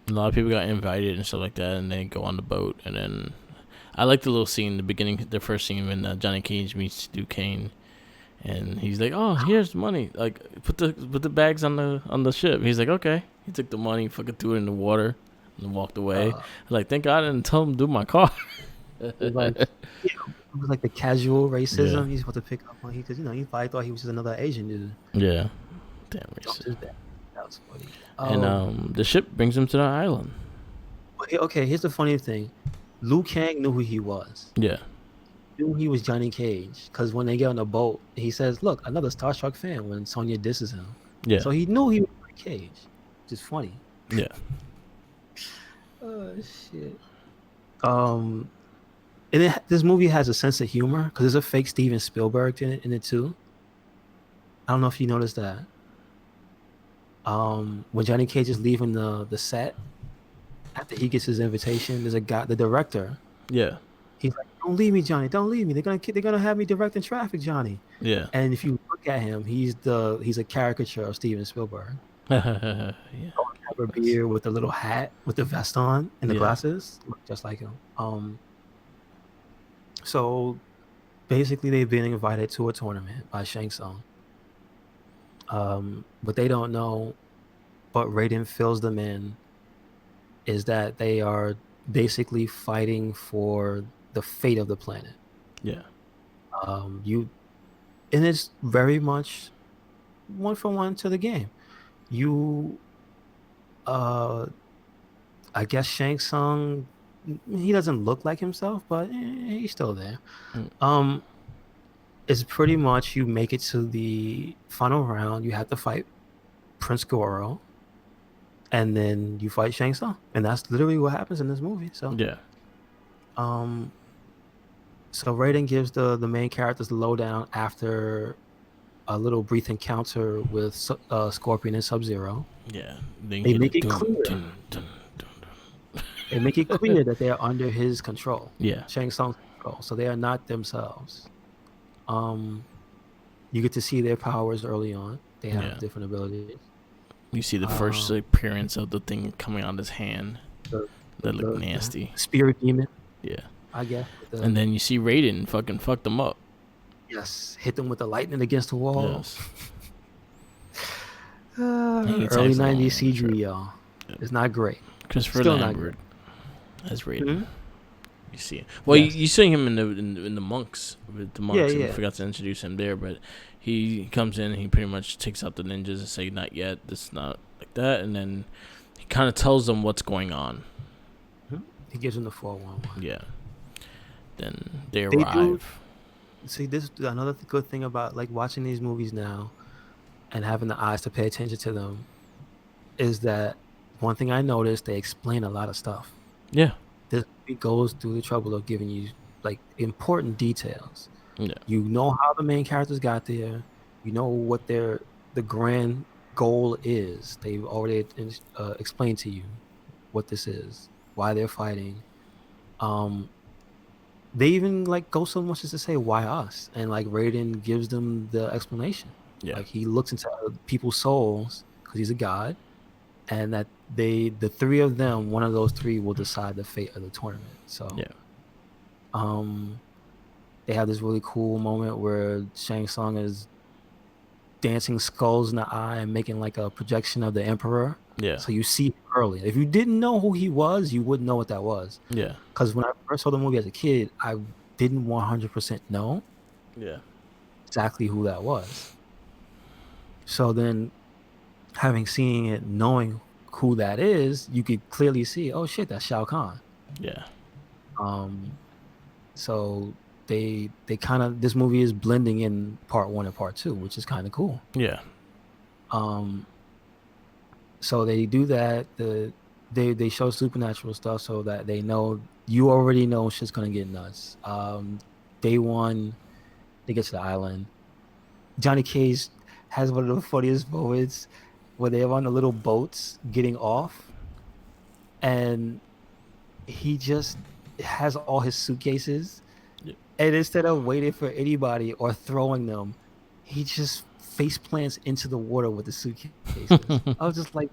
A lot of people got invited and stuff like that, and they go on the boat. And then I like the little scene, the beginning, the first scene when Johnny Cage meets Duquesne, and he's like, "Oh, here's the money. Like, put the bags on the ship." He's like, "Okay." He took the money, fucking threw it in the water, and walked away. Uh, Like, thank God I didn't tell him to do my car. it was like, it was like the casual Yeah, racism he's supposed to pick up on. Because he probably thought he was just another Asian dude. yeah, damn Jumped racist. his back. That was funny. And the ship brings him to the island. Okay. Here's the funny thing. Liu Kang knew who he was. Yeah, Knew he was Johnny Cage because when they get on the boat, he says, "Look, another Starstruck fan." When Sonya disses him, yeah, so he knew he was Johnny Cage. Which is funny. yeah, Oh shit. Um, and this movie has a sense of humor because there's a fake Steven Spielberg in it too. I don't know if you noticed that. When Johnny Cage is leaving the set after he gets his invitation, there's a guy, the director. yeah, He's like, "Don't leave me, Johnny. Don't leave me. They're gonna have me directing traffic, Johnny." yeah. And if you look at him, he's a caricature of Steven Spielberg. Yeah, Have a beard with a little hat with the vest on and the yeah, glasses, look just like him. So basically, they've been invited to a tournament by Shang Tsung. What they don't know, but Raiden fills them in, is that they are basically fighting for the fate of the planet. yeah, You and it's very much one for one to the game. You, uh, I guess Shang Tsung, he doesn't look like himself, but he's still there. mm, Um, it's pretty much you make it to the final round. You have to fight Prince Goro, and then you fight Shang Tsung, and that's literally what happens in this movie. yeah, Um, so Raiden gives the main characters the lowdown after a little brief encounter with Scorpion and Sub-Zero. yeah. Then you They hear the make it dun clear. dun dun dun. They make it clear that they are under his control, Yeah, Shang Tsung's control. So they are not themselves. Um, you get to see their powers early on. They have yeah. different abilities. You see the first Um, appearance of the thing coming out his hand. the, That looked the nasty. spirit demon, Yeah. I guess. And then you see Raiden fucking fuck them up. Yes, hit them with the lightning against the wall. Yes. He Early tags along 90s on the CG, trip. y'all. Yeah. It's not great. Christopher Still not great. Lambert as Raiden. Mhm. You see it. Well, Yes. you see him in the monks with the monks, and I Yeah. forgot to introduce him there. But he comes in, and he pretty much takes out the ninjas and say, "Not yet. This is not like that." And then he kind of tells them what's going on. He gives them the 411. Yeah. Then they They do. arrive. See, this is another good thing about like watching these movies now and having the eyes to pay attention to them is that one thing I noticed, they explain a lot of stuff. Yeah. This movie goes through the trouble of giving you like important details. Yeah. You know how the main characters got there. You know what the grand goal is. They've already explained to you what this is, why they're fighting. Um, they even like go so much as to say why us, and like Raiden gives them the explanation. Yeah. Like he looks into people's souls because he's a god, and that the three of them, one of those three will decide the fate of the tournament. So Yeah. um they have this really cool moment where Shang Tsung is dancing skulls in the eye and making like a projection of the Emperor. Yeah. So you see him early. If you didn't know who he was, you wouldn't know what that was. Yeah. Because when I first saw the movie as a kid, I didn't 100% know Yeah. exactly who that was. So then, having seen it, knowing who that is, you could clearly see, oh shit, that's Shao Kahn. Yeah. Um, so they kind of, this movie is blending in part one and part two, which is kind of cool. Yeah. Um, so they do that. They show supernatural stuff so that they know, you already know shit's gonna get nuts. Day one, they get to the island. Johnny Cage has one of the funniest moments where they're on the little boats getting off, and he just has all his suitcases, Yeah. and instead of waiting for anybody or throwing them, he just face plants into the water with the suitcases. I was just like,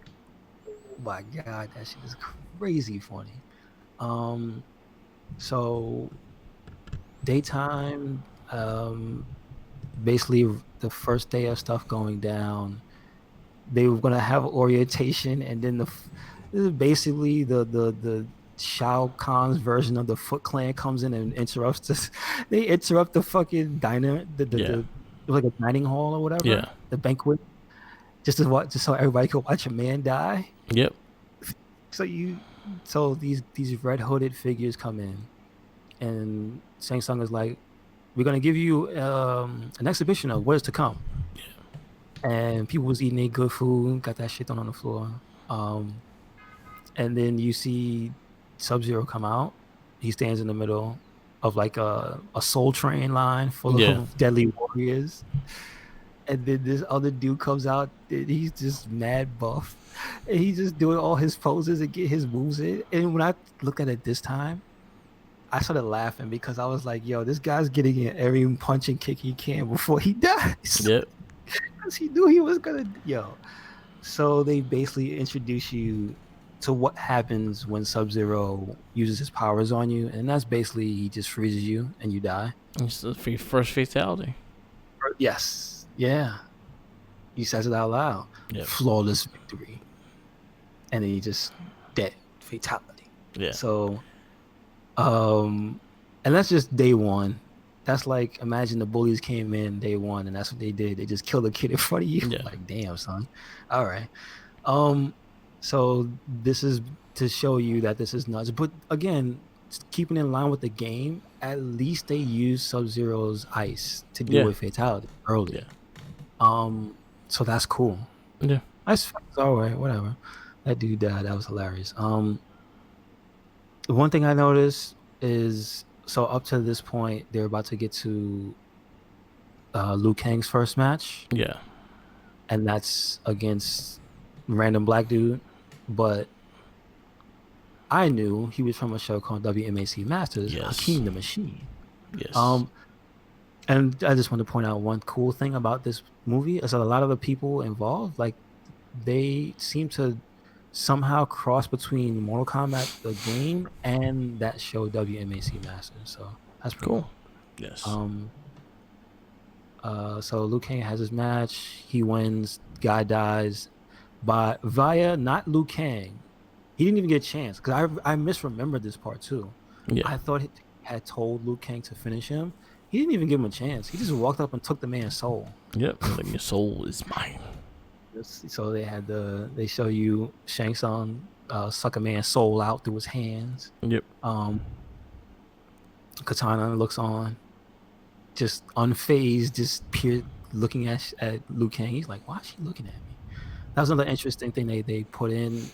my god, that shit is crazy funny. Um, so daytime, basically the first day of stuff going down, they were gonna have orientation, and then this is basically the Shao Kahn's version of the Foot Clan comes in and interrupts this. They interrupt the fucking diner, Yeah. the like a dining hall or Yeah. whatever, the banquet, just to watch, just so everybody could watch a man die. Yep. So you, so these red hooded figures come in, and Shang Tsung is like, "We're gonna give you an exhibition of what is to come." And people was eating their good food, got that shit thrown on the floor. And then you see Sub Zero come out. He stands in the middle of like a Soul Train line full Yeah. of deadly warriors. And then this other dude comes out. And he's just mad buff, and he's just doing all his poses and get his moves in. And when I look at it this time, I started laughing because I was like, "Yo, this guy's getting in every punch and kick he can before he dies." Yep. Because he knew he was gonna. Yo, so they basically introduce you to what happens when Sub-Zero uses his powers on you, and that's basically he just freezes you and you die. It's the first fatality. Yes, yeah. He says it out loud. Yep. Flawless victory, and then he just dead fatality. Yeah. So, and that's just day one. That's like imagine the bullies came in day one, and that's what they did. They just killed a kid in front of you. Yeah. Like, damn, son. All right. So this is to show you that this is nuts. But again, keeping in line with the game, at least they used Sub-Zero's ice to deal with fatality early. Yeah. So that's cool. Yeah. Ice is all right, whatever. That dude died. That was hilarious. The one thing I noticed is so up to this point, they're about to get to Liu Kang's first match. Yeah. And that's against random black dude. But I knew he was from a show called WMAC Masters, Yes. Hakeem the Machine. Yes. And I just want to point out one cool thing about this movie is that a lot of the people involved, like, they seem to somehow cross between Mortal Kombat, the game, and that show WMAC Masters. So that's pretty cool. Yes. So Liu Kang has his match. He wins. Guy dies via not Liu Kang. He didn't even get a chance because I misremembered this part too. Yeah. I thought he had told Liu Kang to finish him. He didn't even give him a chance. He just walked up and took the man's soul. Yep. Like, your soul is mine. So they show you Shang Tsung suck a man's soul out through his hands. Yep. Katana looks on, just unfazed, just looking at Liu Kang. He's like, "Why is she looking at me?" That was another interesting thing they put in.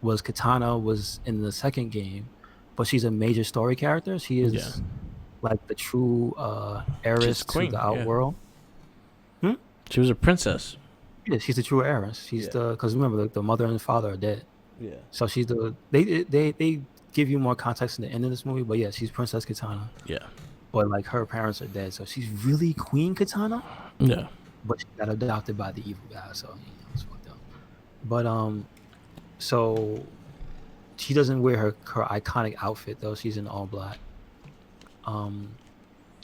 Was Katana was in the second game, but she's a major story character. She is like the true heiress to the outworld. She was a princess. Yeah, she's the true heiress. She's because remember the mother and the father are dead. Yeah. So she's they give you more context in the end of this movie, but yeah, she's Princess Katana. Yeah. But like her parents are dead, so she's really Queen Katana. Yeah. But she got adopted by the evil guy, so it's fucked up. But so she doesn't wear her iconic outfit though. She's in all black. And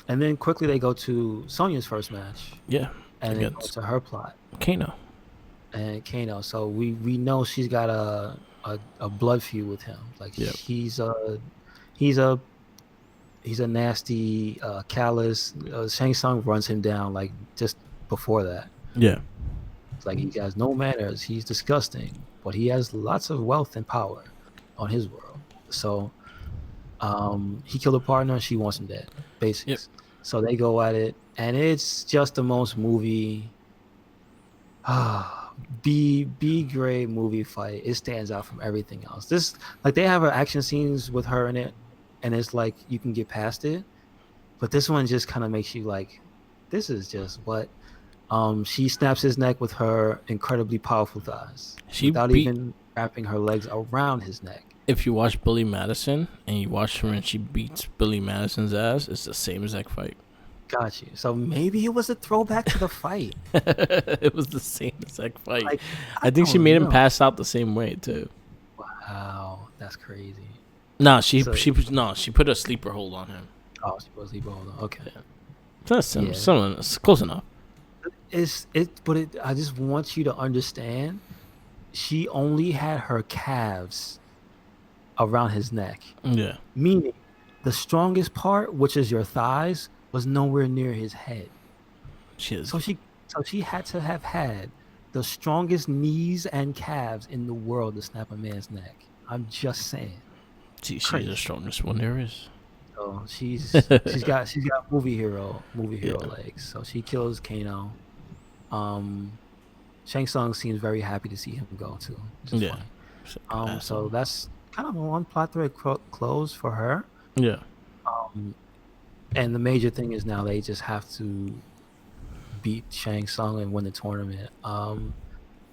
then quickly they go to Sonya's first match. Yeah. And then go to her plot. Kano. And Kano. So we know she's got a blood feud with him. Like he's a nasty, callous. Shang Tsung runs him down like just before that. Yeah. It's like he has no manners. He's disgusting, but he has lots of wealth and power on his world. So he killed a partner. She wants him dead, basically. Yep. So they go at it, and it's just the most movie. B grade movie fight. It stands out from everything else. This, like, they have action scenes with her in it, and it's like you can get past it, but this one just kind of makes you like, this is just what. She snaps his neck with her incredibly powerful thighs without even wrapping her legs around his neck. If you watch Billy Madison and you watch her and she beats Billy Madison's ass, it's the same exact fight. Got you. So maybe it was a throwback to the fight. It was the same exact fight. Like, I I think she don't made him know. pass out the same way too. Wow, that's crazy. No, So, she put a sleeper hold on him. oh, she was Ebola. Okay. Yeah. That's Yeah. similar. It's close enough. I just want you to understand. She only had her calves around his neck, Yeah, meaning the strongest part, which is your thighs, was nowhere near his head. she is. So she had to have had the strongest knees and calves in the world to snap a man's neck. I'm just saying. She's the Crazy. strongest one there is. So she's got movie Yeah, hero legs. So she kills Kano. Um Shang Tsung seems very happy to see him go too, which is yeah. funny. So Asshole. that's kind of a one plot thread close for her. Yeah, Um, and the major thing is now they just have to beat Shang Tsung and win the tournament.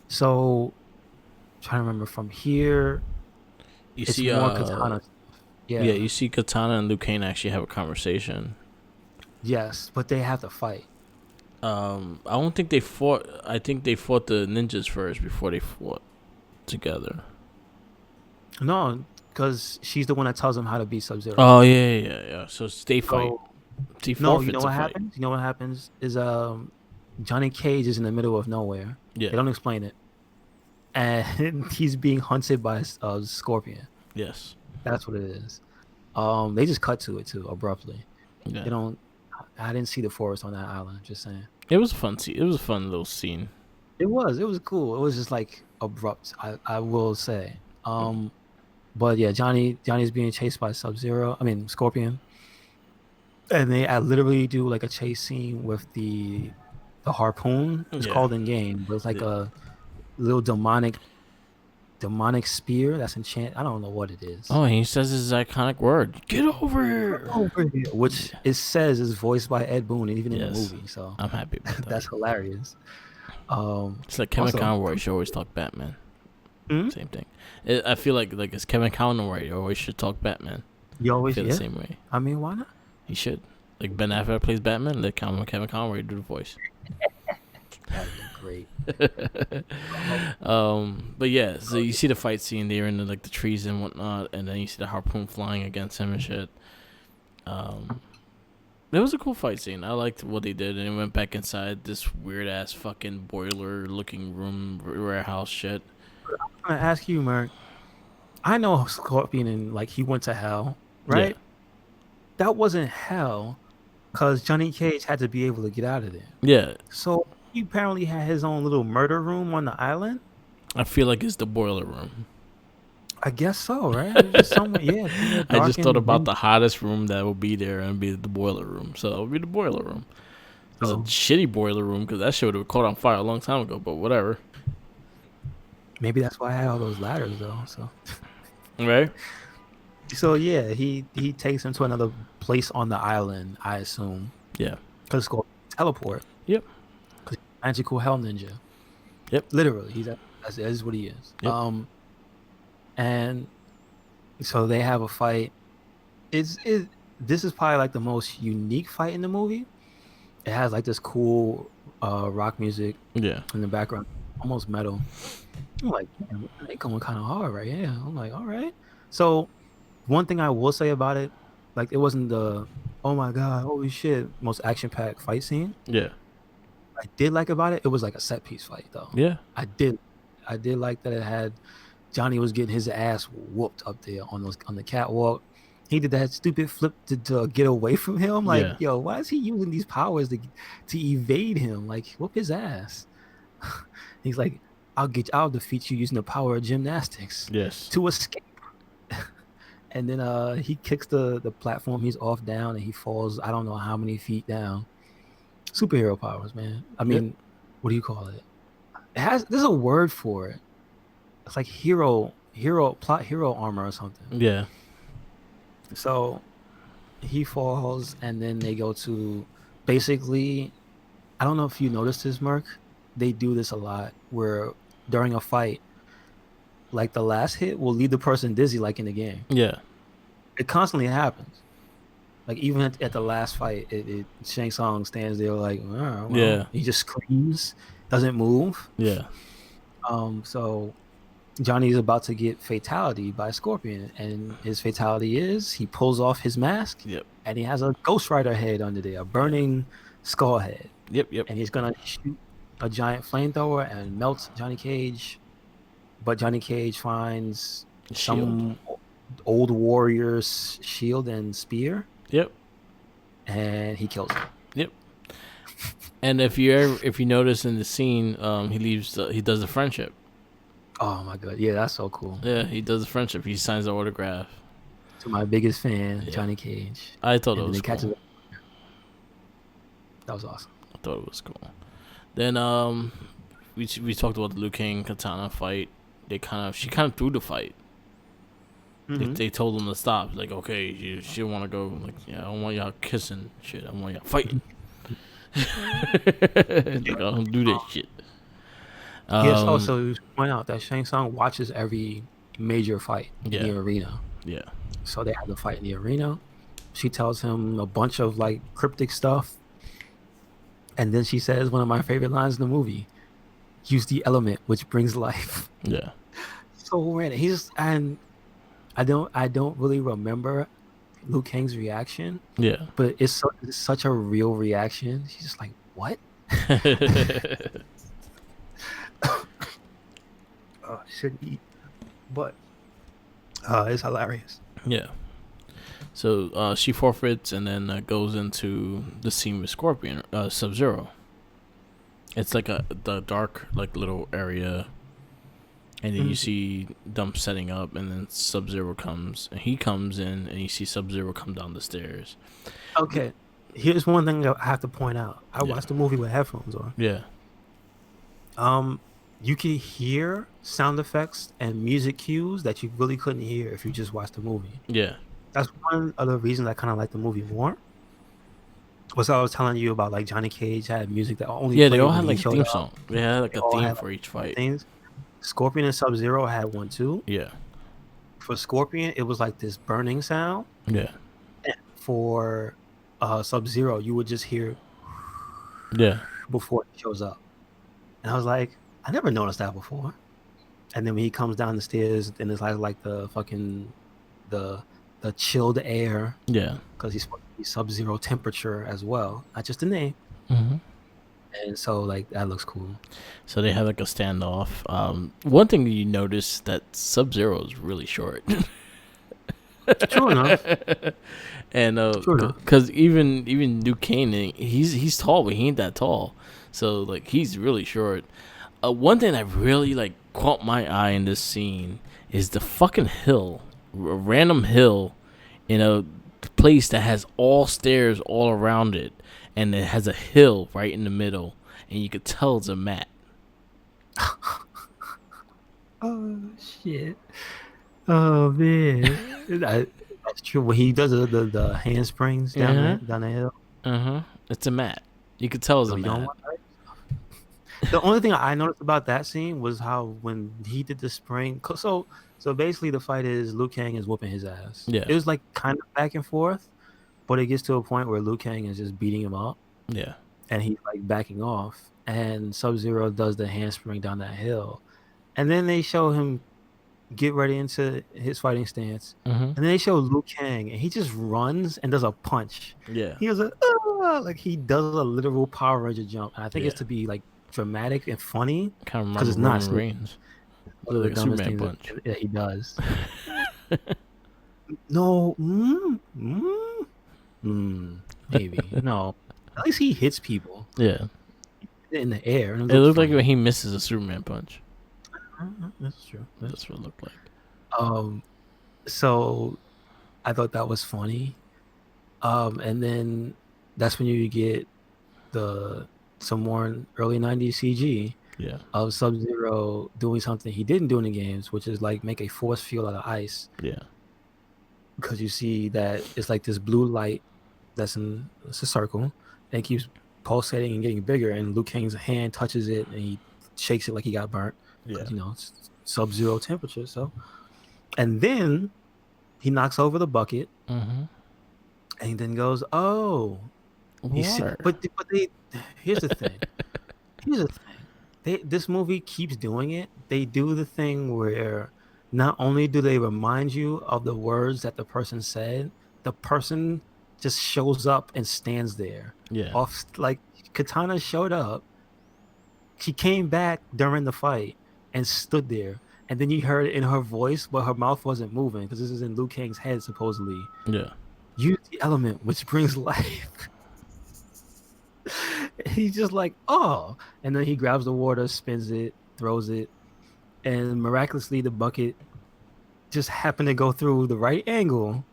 So trying to remember from here, you it's see. more katana stuff. Yeah, Yeah, you see Katana and Liu Kang actually have a conversation. yes, but they have to fight. I don't think they fought. I think they fought the ninjas first before they fought together. No, because she's the one that tells him how to beat Sub-Zero. Oh yeah. So they fight. So He no, you know forfeits a what fight. happens? You know what happens is Johnny Cage is in the middle of nowhere. Yeah. They don't explain it, and he's being hunted by a scorpion. Yes. That's what it is. They just cut to it too abruptly. Yeah. They don't. I didn't see the forest on that island. Just saying. It was fun. It was a fun little scene. It was. It was cool. It was just like abrupt. I will say. But yeah, Johnny's being chased by Sub-Zero. I mean Scorpion, and they literally do like a chase scene with the harpoon. It's Yeah. called in game, but it's like Yeah. a little demonic spear that's enchanted. I don't know what it is. Oh, he says his iconic word. Get over here. Over here, which Yeah. it says is voiced by Ed Boon, and even in the Yes. movie. So I'm happy about that. that's hilarious. It's like Kevin Also, Conroy should always talk Batman. hmm? Same thing. I feel like it's Kevin Conroy always should talk Batman. You I always, feel the yeah. same way. I mean, why not? He should. Like Ben Affleck plays Batman, let Kevin Conroy do the voice. That'd be great. But yeah, so you see the fight scene there in the trees and whatnot, and then you see the harpoon flying against him and shit. It was a cool fight scene. I liked what they did, and it went back inside this weird ass fucking boiler looking room warehouse shit. I'm gonna ask you, Merc. I know Scorpion and like he went to hell, Yeah, right? That wasn't hell because Johnny Cage had to be able to get out of there. yeah. So he apparently had his own little murder room on the island. I feel like it's the boiler room. I guess so, right? It's just somewhere, yeah, somewhere I dark just thought and about the dingy. hottest room that will be there and be the boiler room. So it'll be the boiler room. It's a So shitty boiler room because that shit would have caught on fire a long time ago. But whatever, maybe that's why I had all those ladders, though. right? So yeah, he takes him to another place on the island, I assume, Yeah. because it's called teleport. Yep. Because magical hell ninja, Yep. literally, that is what he is. Yep. And so they have a fight. This is probably like the most unique fight in the movie. It has like this cool rock music Yeah. in the background, almost metal. I'm like, man, they going kind of hard right here. I'm like, all right. So one thing I will say about it, like it wasn't the oh my god, holy shit, most action packed fight scene. Yeah. I did like about it. It was like a set piece fight though. Yeah. I did like that it had Johnny was getting his ass whooped up there on the catwalk. He did that stupid flip to get away from him. Like, Yeah. yo, why is he using these powers to evade him? Like, whoop his ass. He's like, I'll defeat you using the power of gymnastics Yes. to escape. And then he kicks the platform. He's off down and he falls. I don't know how many feet down. Superhero powers, man. I mean, what do you call it? There's a word for it. It's like plot hero armor or something. Yeah. So he falls, and then they go to basically. I don't know if you noticed this, Merc. They do this a lot, where during a fight, like the last hit will leave the person dizzy, like in the game. Yeah. It constantly happens. Like even at the last fight, Shang Tsung stands there like, oh, well, Yeah. he just screams, doesn't move. Yeah. So Johnny's about to get fatality by Scorpion, and his fatality is he pulls off his mask, Yep. and he has a Ghost Rider head under there, a Yeah. burning skull head, Yep. Yep. and he's gonna shoot a giant flamethrower and melt Johnny Cage. But Johnny Cage finds Shield. some old warrior's shield and spear, Yep. and he kills him. Yep. And if you notice in the scene, he leaves. He does the friendship. Oh my god, yeah, that's so cool. Yeah, he does the friendship. He signs the autograph. To my biggest fan, Yeah. Johnny Cage. I thought And it then was he catches cool. it. That was awesome. I thought it was cool. Then we talked about the Liu Kang Katana fight. She kind of threw the fight. They told him to stop. Like, okay, she want to go. Like, yeah, I don't want y'all kissing shit. I want y'all fighting. Like, I don't do this shit. Yes, also point out that Shang Tsung watches every major fight in Yeah. the arena. Yeah. So they have the fight in the arena. She tells him a bunch of like cryptic stuff. And then she says one of my favorite lines in the movie: use the element which brings life. Yeah. So random. I don't really remember Liu Kang's reaction, Yeah. but it's such a real reaction. She's just like, what? Shouldn't eat, but it's hilarious. Yeah. So she forfeits and then goes into the scene with Scorpion, Sub-Zero. It's like the dark like little area, and then you see them setting up, and then Sub-Zero comes, and he comes in, and you see Sub-Zero come down the stairs. Okay, here's one thing I have to point out. I watched the movie with headphones on. Yeah. You can hear sound effects and music cues that you really couldn't hear if you just watched the movie. Yeah. That's one of the reasons I kind of like the movie more. Was I was telling you about like Johnny Cage had music that only They all had like a theme song. They had like a theme had, for each fight. Things. Scorpion and Sub-Zero had one too. Yeah. For Scorpion, it was like this burning sound. Yeah. And for Sub-Zero, you would just hear before it shows up. And I was like, I never noticed that before. And then when he comes down the stairs, then it's like the fucking the chilled air. Yeah. Because he's supposed to be Sub-Zero temperature as well, not just the name. Mm-hmm. And so like that looks cool. So they have like a standoff. One thing you notice that Sub-Zero is really short. True enough. And because even Liu Kang, he's tall, but he ain't that tall. So like he's really short. One thing that really like caught my eye in this scene is the fucking hill, a random hill, in a place that has all stairs all around it, and it has a hill right in the middle, and you could tell it's a mat. Oh shit! Oh man, that's true. When he does the handsprings down the hill, It's a mat. You could tell it's a mat. The only thing I noticed about that scene was how when he did the spring, so basically the fight is Liu Kang is whooping his ass. Yeah, it was like kind of back and forth, but it gets to a point where Liu Kang is just beating him up. Yeah, and he's like backing off, and Sub-Zero does the handspring down that hill, and then they show him get ready into his fighting stance, and then they show Liu Kang, and he just runs and does a punch. Yeah, he goes like he does a literal Power Ranger jump, and I think it's to be like dramatic and funny because it's not Reigns. Like a Superman punch. Yeah, he does. No, maybe no. At least he hits people. Yeah, in the air. It looked like when he misses a Superman punch. That's true. That's what it looked like. So I thought that was funny. And then that's when you get some more early 90s CG of Sub-Zero doing something he didn't do in the games, which is like make a force field out of ice. Yeah. Because you see that it's like this blue light it's a circle, and it keeps pulsating and getting bigger, and Liu Kang's hand touches it and he shakes it like he got burnt. Yeah. It's Sub-Zero temperature. So, and then he knocks over the bucket, and then goes, "Oh, you see." Water. But they here's the thing. Here's the thing. This movie keeps doing it. They do the thing where not only do they remind you of the words that the person said, the person just shows up and stands there. Yeah. Off like Katana showed up. She came back during the fight and stood there. And then you heard it in her voice, but her mouth wasn't moving because this is in Liu Kang's head, supposedly. Yeah. Use the element which brings life. He's just like, oh. And then he grabs the water, spins it, throws it, and miraculously the bucket just happened to go through the right angle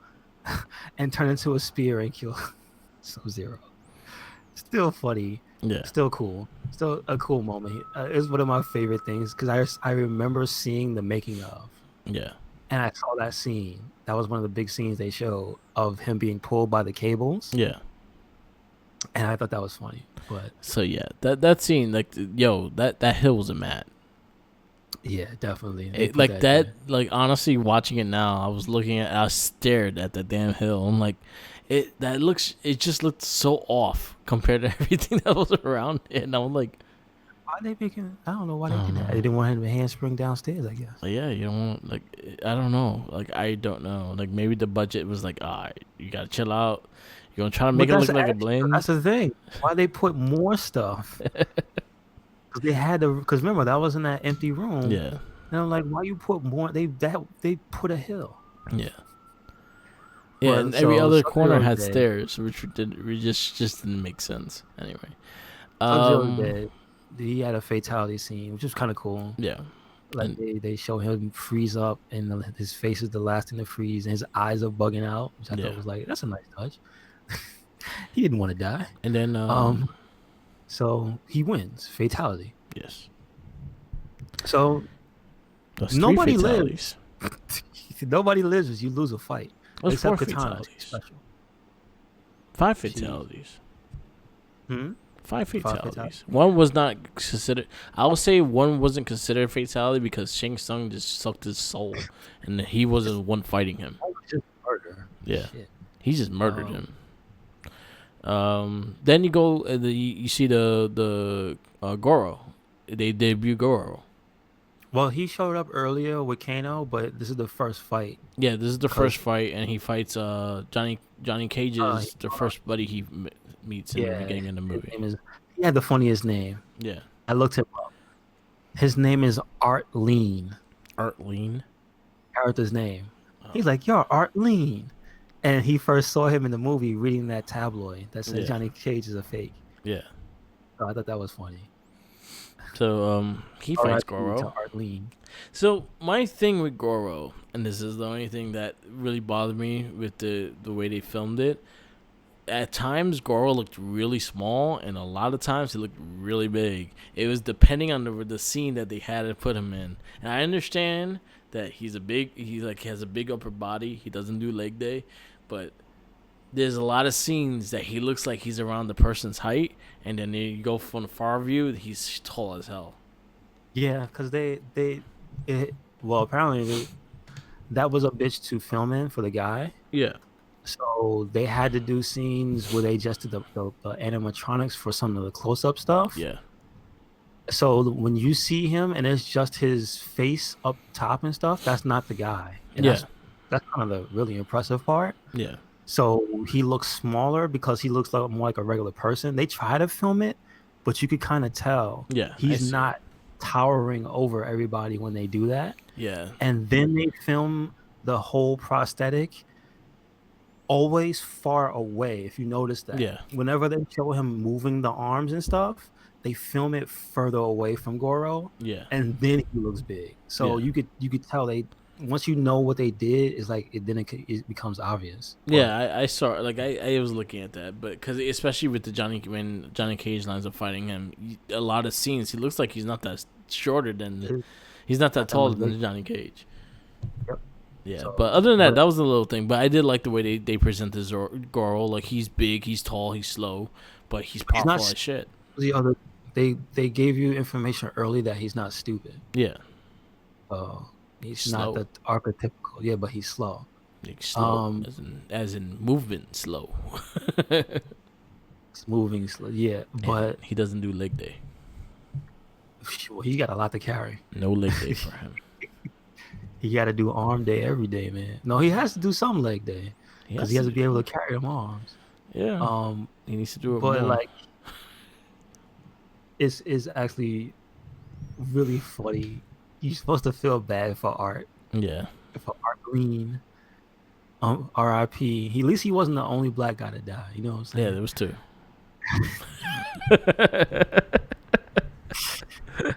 and turn into a spear and kill Sub-Zero. Still funny, Yeah. still cool, still a cool moment. It's one of my favorite things because I remember seeing the making of, Yeah. and I saw that scene. That was one of the big scenes they showed of him being pulled by the cables, Yeah. and I thought that was funny. But So yeah, that scene, like, yo, that hill was a mat. yeah, definitely they It, put like that that, there. like honestly, watching it now, I stared at the damn hill. I'm like, it just looked so off compared to everything that was around it. And I'm like, Why they making? I don't know why I they don't did that. They know. didn't want him to handspring downstairs, I guess. Like, yeah, you don't want, like, I don't know. Like, I don't know. Like, maybe the budget was like, all right, you gotta chill out. You're gonna try to make But it look that's like a actually blend. that's the thing. Why they put more stuff? Because they had to. Because remember that was in that empty room, Yeah. and I'm like, why you put more? They put a hill. Yeah. Yeah, But and every so other Sub corner Zero's had dead. stairs, which just didn't make sense. Anyway, Sub Zero's um, dead. He had a fatality scene, which was kind of cool. yeah, Like and they show him freeze up, and his face is the last thing to freeze, and his eyes are bugging out, which I thought yeah, was like that's a nice touch. He didn't want to die. and then Um, so he wins fatality. yes, So those three nobody lives. fatalities. Nobody lives if you lose a fight, Those four except Katana. She's fatalities. special. Five She fatalities. hmm? Five Five fatalities. fatalities. One was not considered. I would say one wasn't considered fatality because Shang Tsung just sucked his soul, and he wasn't the one fighting him. That was just murder. Yeah, Shit. he just murdered Um, him. Then you go, you see the Goro. They debut Goro. well, he showed up earlier with Kano, but this is the first fight. Yeah, this is the Cause first fight, and he fights Johnny Cage he is the first buddy he meets in the yeah, beginning of the his movie. name is. He had the funniest name. Yeah, I looked him up. His name is Art Lean. Art Lean. Character's name. Oh, He's like, yo, Art Lean. And he first saw him in the movie reading that tabloid that said yeah, Johnny Cage is a fake. yeah. So I thought that was funny. So he fights R.I.P. to Goro. Art Lean. So my thing with Goro, and this is the only thing that really bothered me with the way they filmed it. At times, Goro looked really small, and a lot of times he looked really big. It was depending on the scene that they had to put him in. And I understand that he has a big upper body. He doesn't do leg day, but there's a lot of scenes that he looks like he's around the person's height, and then you go from the far view, he's tall as hell. Yeah, because well, apparently that was a bitch to film in for the guy. Yeah, So they had to do scenes where they just did the animatronics for some of the close-up stuff. yeah, So when you see him and it's just his face up top and stuff, that's not the guy. And yeah, that's kind of the really impressive part. yeah, So he looks smaller because he looks like more like a regular person. They try to film it, but you could kind of tell yeah. I he's see. not towering over everybody when they do that. Yeah, And then they film the whole prosthetic always far away. If you notice that, yeah, whenever they show him moving the arms and stuff, they film it further away from Goro, yeah. and then he looks big. So Yeah. you could tell they once you know what they did is like it becomes obvious. But Yeah, I saw like I was looking at that, but because especially with the when Johnny Cage lines up fighting him, a lot of scenes he looks like he's not that shorter than he's not that that was taller than big. Johnny Cage. Yep. Yeah, So, but other than that, but that was a little thing. But I did like the way they present the Goro. Like he's big, he's tall, he's slow, but he's he's not powerful as shit. the other. They gave you information early that he's not stupid. Yeah, He's he's not slow. the archetypical. Yeah, but he's slow. Like slow, Um, as in movement slow. it's moving slow, yeah, And but he doesn't do leg day. well, he got a lot to carry. No leg day for him. He got to do arm day every day, man. No, he has to do some leg day He because has he to has to do. be able to carry them arms. Yeah, Um, he needs to do it but more. like it's actually really funny. You're supposed to feel bad Yeah, for Art Green. R.I.P. He at least he wasn't the only black guy to die. You know what I'm yeah, saying? there was two.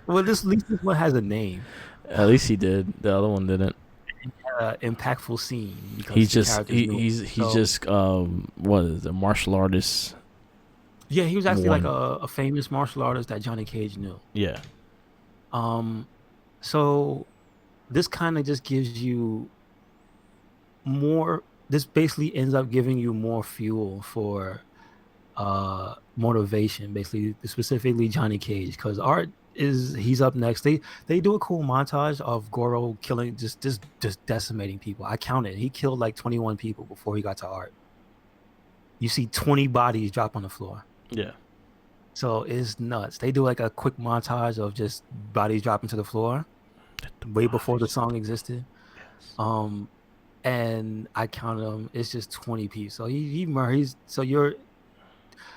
Well, this at least this one has a name, At least he did. The other one didn't. impactful scene because He's the just characters he, knew. he's So just what is it, a martial artist yeah, he was actually like one. a famous martial artist that Johnny Cage knew. Yeah, Um, so this kind of just gives you more. This basically ends up giving you more fuel for motivation, basically specifically Johnny Cage, because Art is he's up next. They do a cool montage of Goro killing just decimating people. I counted. He killed like 21 people before he got to Art. You see 20 bodies drop on the floor. yeah. So it's nuts. They do like a quick montage of just bodies dropping to the floor Let the way before the bodies song drop. existed. Yes. Um and I counted them. It's just 20 pieces. So he's so you're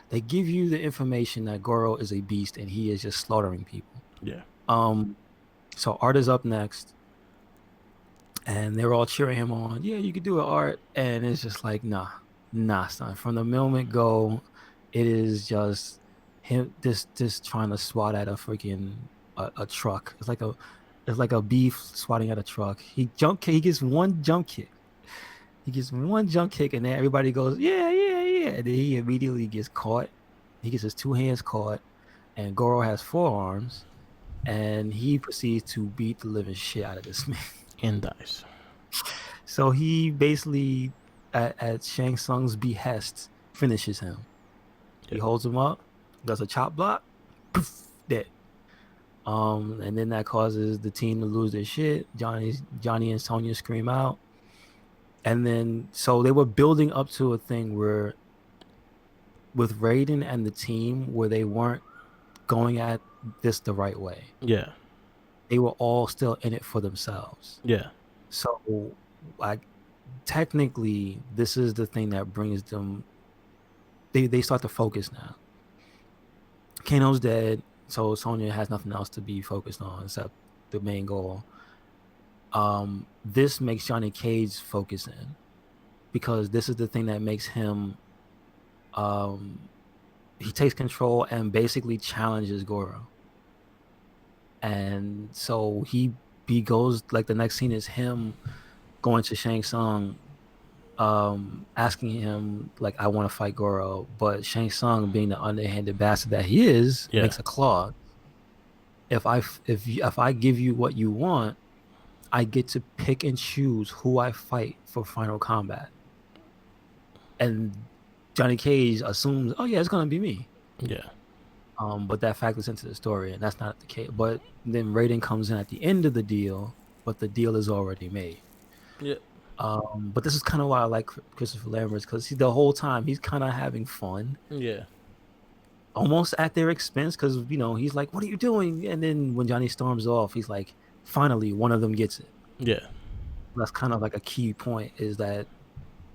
they give you the information that Goro is a beast and he is just slaughtering people. Yeah, Um, so Art is up next, and they're all cheering him on. Yeah, you could do it, Art. And it's just like, nah, son. From the moment go, it is just him just trying to swat at a freaking a truck. It's like a beef swatting at a truck. He gets one jump kick. He gets one jump kick, and then everybody goes, yeah, yeah, yeah. And then he immediately gets caught. He gets his two hands caught, and Goro has four arms, and he proceeds to beat the living shit out of this man. and dies. So he basically, at Shang Tsung's behest, finishes him. He Yeah, holds him up, does a chop block, poof, dead. And then that causes the team to lose their shit. Johnny and Sonya scream out. And then so they were building up to a thing where with Raiden and the team where they weren't going at this the right way. yeah, They were all still in it for themselves. yeah, So like technically this is the thing that brings them they start to focus now. Kano's dead, so Sonya has nothing else to be focused on except the main goal. This makes Johnny Cage focus in because this is the thing that makes him um he takes control and basically challenges Goro. And so he goes like the next scene is him going to Shang Tsung, asking him like I want to fight Goro, but Shang Tsung, being the underhanded bastard that he is, yeah, makes a clause. If I give you what you want, I get to pick and choose who I fight for final combat. And Johnny Cage assumes, oh yeah, it's gonna be me. yeah, But that factors into the story, and that's not the case. But then Raiden comes in at the end of the deal, but the deal is already made. yeah, But this is kind of why I like Christopher Lambert because the whole time he's kind of having fun, yeah, almost at their expense. Because he's like, "What are you doing?" And then when Johnny storms off, he's like, "Finally, one of them gets it." yeah, That's kind of like a key point is that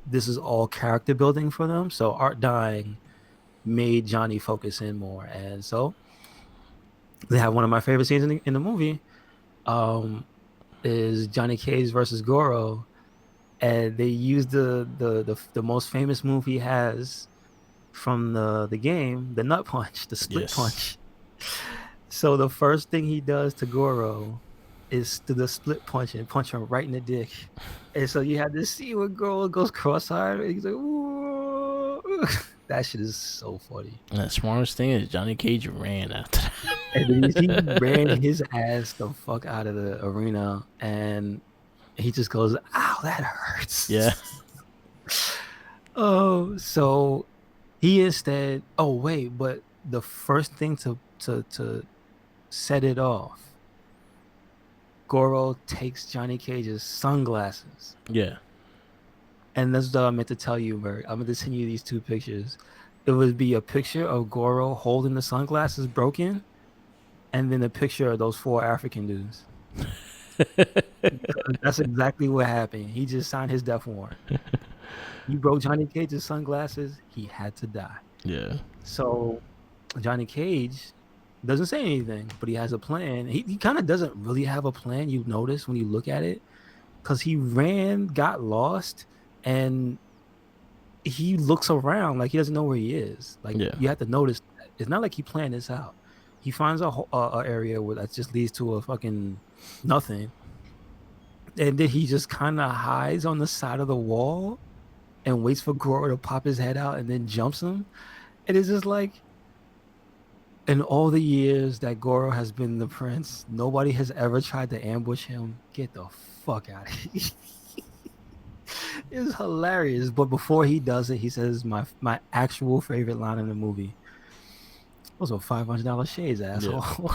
this is all character building for them. So Art dying made Johnny focus in more, and so they have one of my favorite scenes in the movie. Um, is Johnny Cage versus Goro, and they use the most famous move he has from the game, the nut punch, the split yes, punch. So the first thing he does to Goro is to the split punch and punch him right in the dick. And so you have this scene where Goro goes cross-eyed and he's like, "Whoa." That shit is so funny. and the smartest thing is Johnny Cage ran after that. And then he ran his ass the fuck out of the arena and he just goes, "Ow, that Yeah, hurts." Oh, so he instead. Oh wait, but the first thing to set it off, Goro takes Johnny Cage's sunglasses yeah, And that's what I meant to tell you, Bert. I'm gonna send you these two pictures. It would be a picture of Goro holding the sunglasses broken, and then a picture of those four African dudes. Because that's exactly what happened. He just signed his death warrant. You broke Johnny Cage's sunglasses, he had to die. Yeah. So Johnny Cage doesn't say anything, but he has a plan. He kind of doesn't really have a plan, you notice when you look at it, because he ran, got lost, and he looks around like he doesn't know where he is. Like Yeah. you have to notice that. It's not like he planned this out. He finds a area where that just leads to a fucking nothing, and then he just kind of hides on the side of the wall and waits for Goro to pop his head out and then jumps him. And it's just like, in all the years that Goro has been the prince, nobody has ever tried to ambush him. Get the fuck out of here. It's hilarious. But before he does it, he says my actual favorite line in the movie. Those are $500 shades, Yeah. asshole.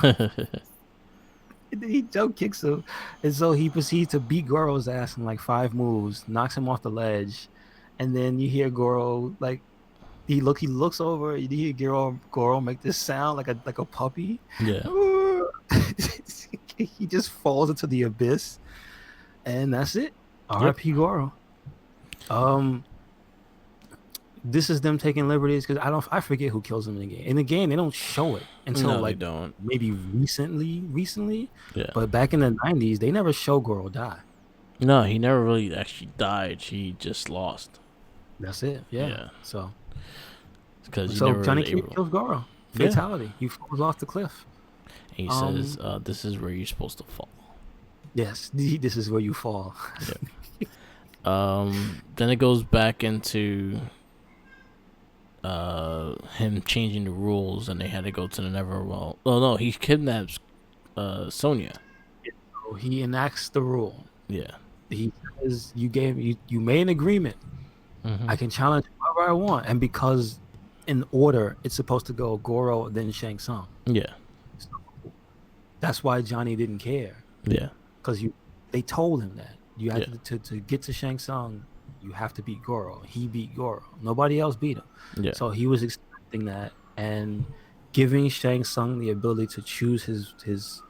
And then he jump kicks him. And so he proceeds to beat Goro's ass in like 5 moves, knocks him off the ledge. And then you hear Goro like he looks over, you hear Goro make this sound like a puppy. Yeah. He just falls into the abyss. And that's it. Yep. R.I.P. Goro. Um, this is them taking liberties because I forget who kills him in the game. In the game, they don't show it until No, they like don't. maybe recently. Yeah. But back in the 90s, they never show Goro die. No, he never really actually died. He just lost. That's it. Yeah. Yeah. So Because you so never Johnny really Cage able. kills Goro. Yeah. Fatality. He falls off the cliff. And he says, "This is where you're supposed to fall." Yes, this is where you fall. Yeah. Then it goes back into him changing the rules, and they had to go to the Neverwell. Oh no, he kidnaps Sonya. So he enacts the rule. Yeah. He says you made an agreement. Mm-hmm. I can challenge whoever I want, and because in order it's supposed to go Goro then Shang Tsung. Yeah. So that's why Johnny didn't care, Yeah. because they told him that you had Yeah. to get to Shang Tsung, you have to beat Goro. He beat Goro. Nobody else beat him. Yeah. So he was expecting that, and giving Shang Tsung the ability to choose his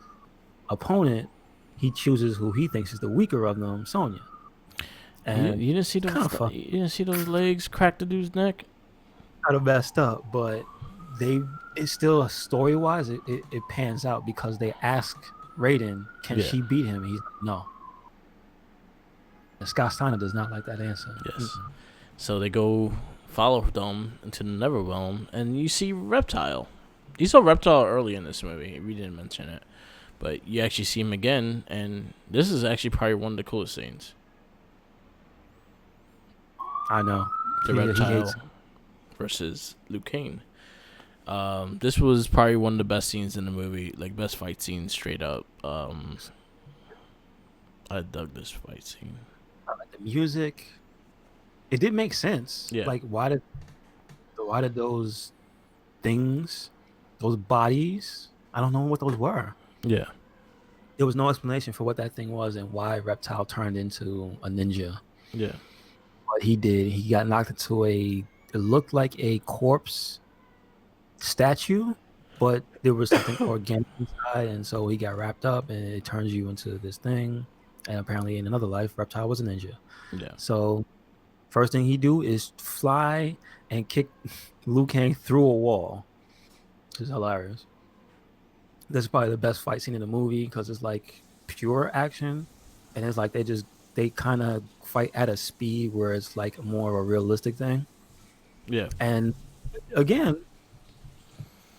opponent, he chooses who he thinks is the weaker of them, Sonya. And You didn't see kind those. of You didn't see those legs crack the dude's neck. kind of messed up, but it's still story wise it pans out because they ask Raiden, can Yeah. she beat him? He's like, no. And Scott Steiner does not like that answer. Yes. So they go follow them into the Neverwhelm, and you see Reptile. You saw Reptile early in this movie. We didn't mention it, but you actually see him again, and this is actually probably one of the coolest scenes. I know. The He Reptile hates- versus Liu Kang. This was probably one of the best scenes in the movie, like best fight scenes, straight up. I dug this fight scene. I like the music. It did make sense. Yeah. Like why did those things, those bodies, I don't know what those were. Yeah. There was no explanation for what that thing was and why Reptile turned into a ninja. Yeah. But he did. He got knocked into it looked like a corpse statue, but there was something organic inside, and so he got wrapped up, and it turns you into this thing. And apparently, in another life, Reptile was a ninja. Yeah. So, first thing he do is fly and kick Liu Kang through a wall, which is hilarious. That's probably the best fight scene in the movie because it's like pure action, and it's like they kind of fight at a speed where it's like more of a realistic thing. Yeah. And again,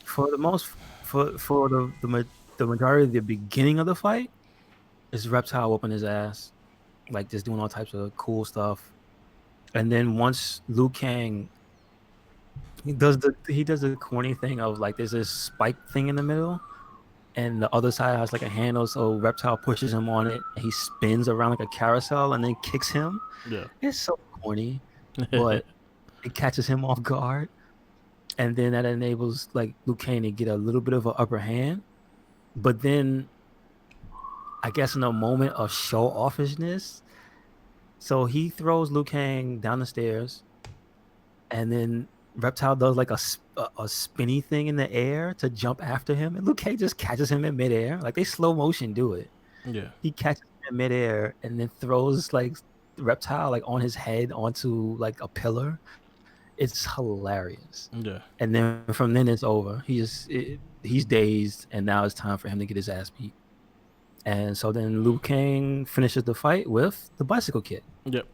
for the most for the majority of the beginning of the fight is Reptile whooping his ass, like just doing all types of cool stuff. And then once Liu Kang he does the corny thing of like there's this spike thing in the middle, and the other side has like a handle, so Reptile pushes him on it, and he spins around like a carousel and then kicks him. Yeah. It's so corny, but it catches him off guard, and then that enables like Liu Kang to get a little bit of an upper hand. But then, I guess in a moment of show offishness, So he throws Liu Kang down the stairs, and then Reptile does like a spinny thing in the air to jump after him, and Liu Kang just catches him in midair. Like they slow motion do it. Yeah. He catches him in midair and then throws like Reptile like on his head onto like a pillar. It's hilarious. Yeah. And then from then it's over. He's dazed, and now it's time for him to get his ass beat. And so then Liu Kang finishes the fight with the bicycle kick, Yep.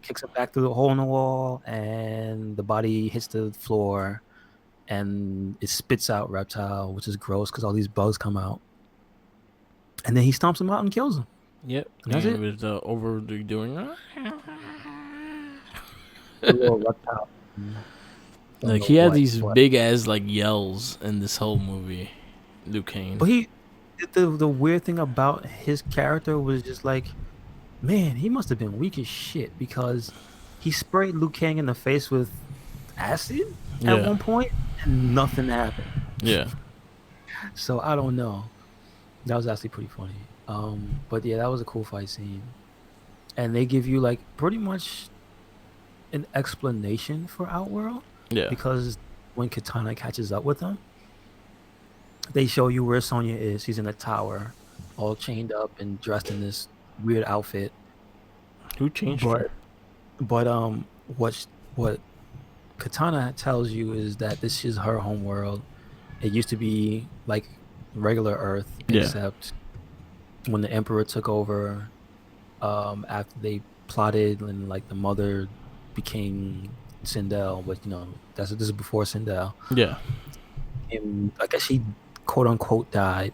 kicks it back through the hole in the wall, and the body hits the floor, and it spits out Reptile, which is gross because all these bugs come out. And then he stomps him out and kills him. Yep. And that's And it. with overdoing The little Reptile from like the he had what? these What? big ass like yells in this whole movie, Liu Kang. But the weird thing about his character was just like, man, he must have been weak as shit because he sprayed Liu Kang in the face with acid at Yeah. one point and nothing happened. Yeah. So I don't know. That was actually pretty funny. But yeah, that was a cool fight scene. And they give you like pretty much an explanation for Outworld Yeah. because when Katana catches up with them, they show you where Sonya is. She's in a tower, all chained up and dressed in this weird outfit. Who changed her? But what Katana tells you is that this is her home world. It used to be like regular Earth, Yeah. except when the Emperor took over, after they plotted and like the mother became Sindel, but this is before Sindel. Yeah. And I guess she quote unquote died,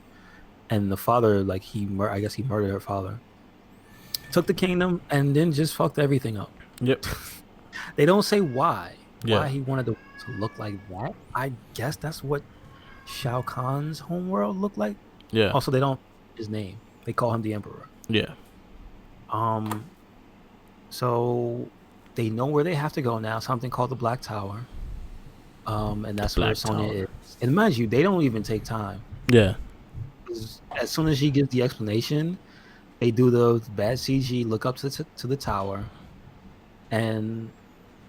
and the father like I guess he murdered her father, took the kingdom, and then just fucked everything up. Yep. They don't say why Yeah. he wanted to look like that. I guess that's what Shao Kahn's homeworld looked like. Yeah. Also, they don't his name. They call him the Emperor. Yeah. Um, so they know where they have to go now. Something called the Black Tower. And The that's where Black Sonya Tower. is. And mind you, they don't even take time. Yeah. As soon as she gives the explanation, they do the bad CG look up to the tower, and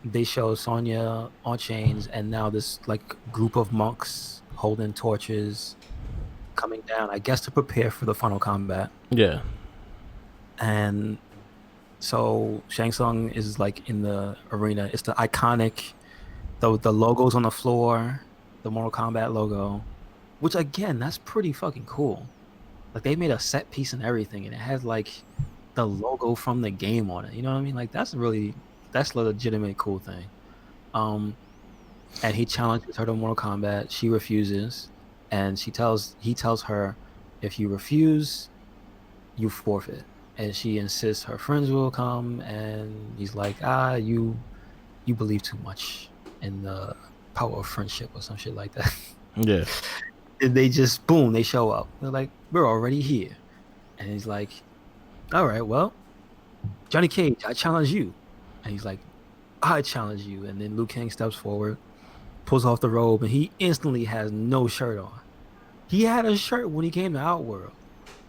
they show Sonya on chains, and now this like group of monks holding torches coming down, I guess to prepare for the final combat. Yeah. And so Shang Tsung is like in the arena. It's the iconic, the logos on the floor, the Mortal Kombat logo, which again, that's pretty fucking cool. Like they made a set piece and everything, and it has like the logo from the game on it. You know what I mean? Like that's a legitimate cool thing. Um, and he challenges her to Mortal Kombat. She refuses, and he tells her, if you refuse, you forfeit. And she insists her friends will come, and he's like, you believe too much in the power of friendship or some shit like that. Yeah. And they just boom, they show up. They're like, we're already here. And he's like, all right, well, Johnny Cage, I challenge you. And he's like, I challenge you. And then Liu Kang steps forward, pulls off the robe, and he instantly has no shirt on. He had a shirt when he came to Outworld.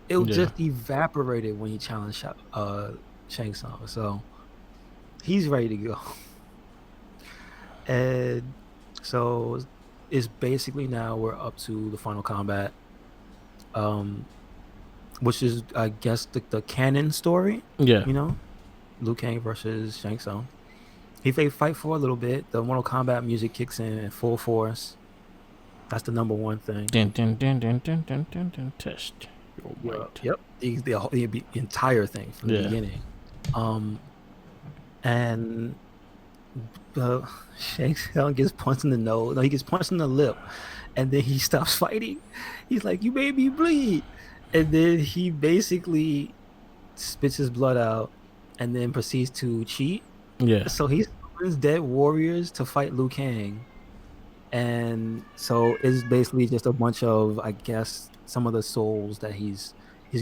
It Yeah. just evaporated when he challenged Shang Tsung. So he's ready to go. And so it's basically now we're up to the final combat, um, which is I guess the canon story. Yeah. You know, Liu Kang versus Shang Tsung. They fight for a little bit. The Mortal Kombat music kicks in full force. That's the number one thing. Dun, dun, dun, dun, dun, dun, dun, dun, test your Yep, might. yep. The entire thing from the Yeah. beginning. Um, and Shang Tsung gets punched in the nose. No, he gets punched in the lip, and then he stops fighting. He's like, "You made me bleed," and then he basically spits his blood out, and then proceeds to cheat. Yeah. So he summons dead warriors to fight Liu Kang, and so it's basically just a bunch of, I guess, some of the souls that he's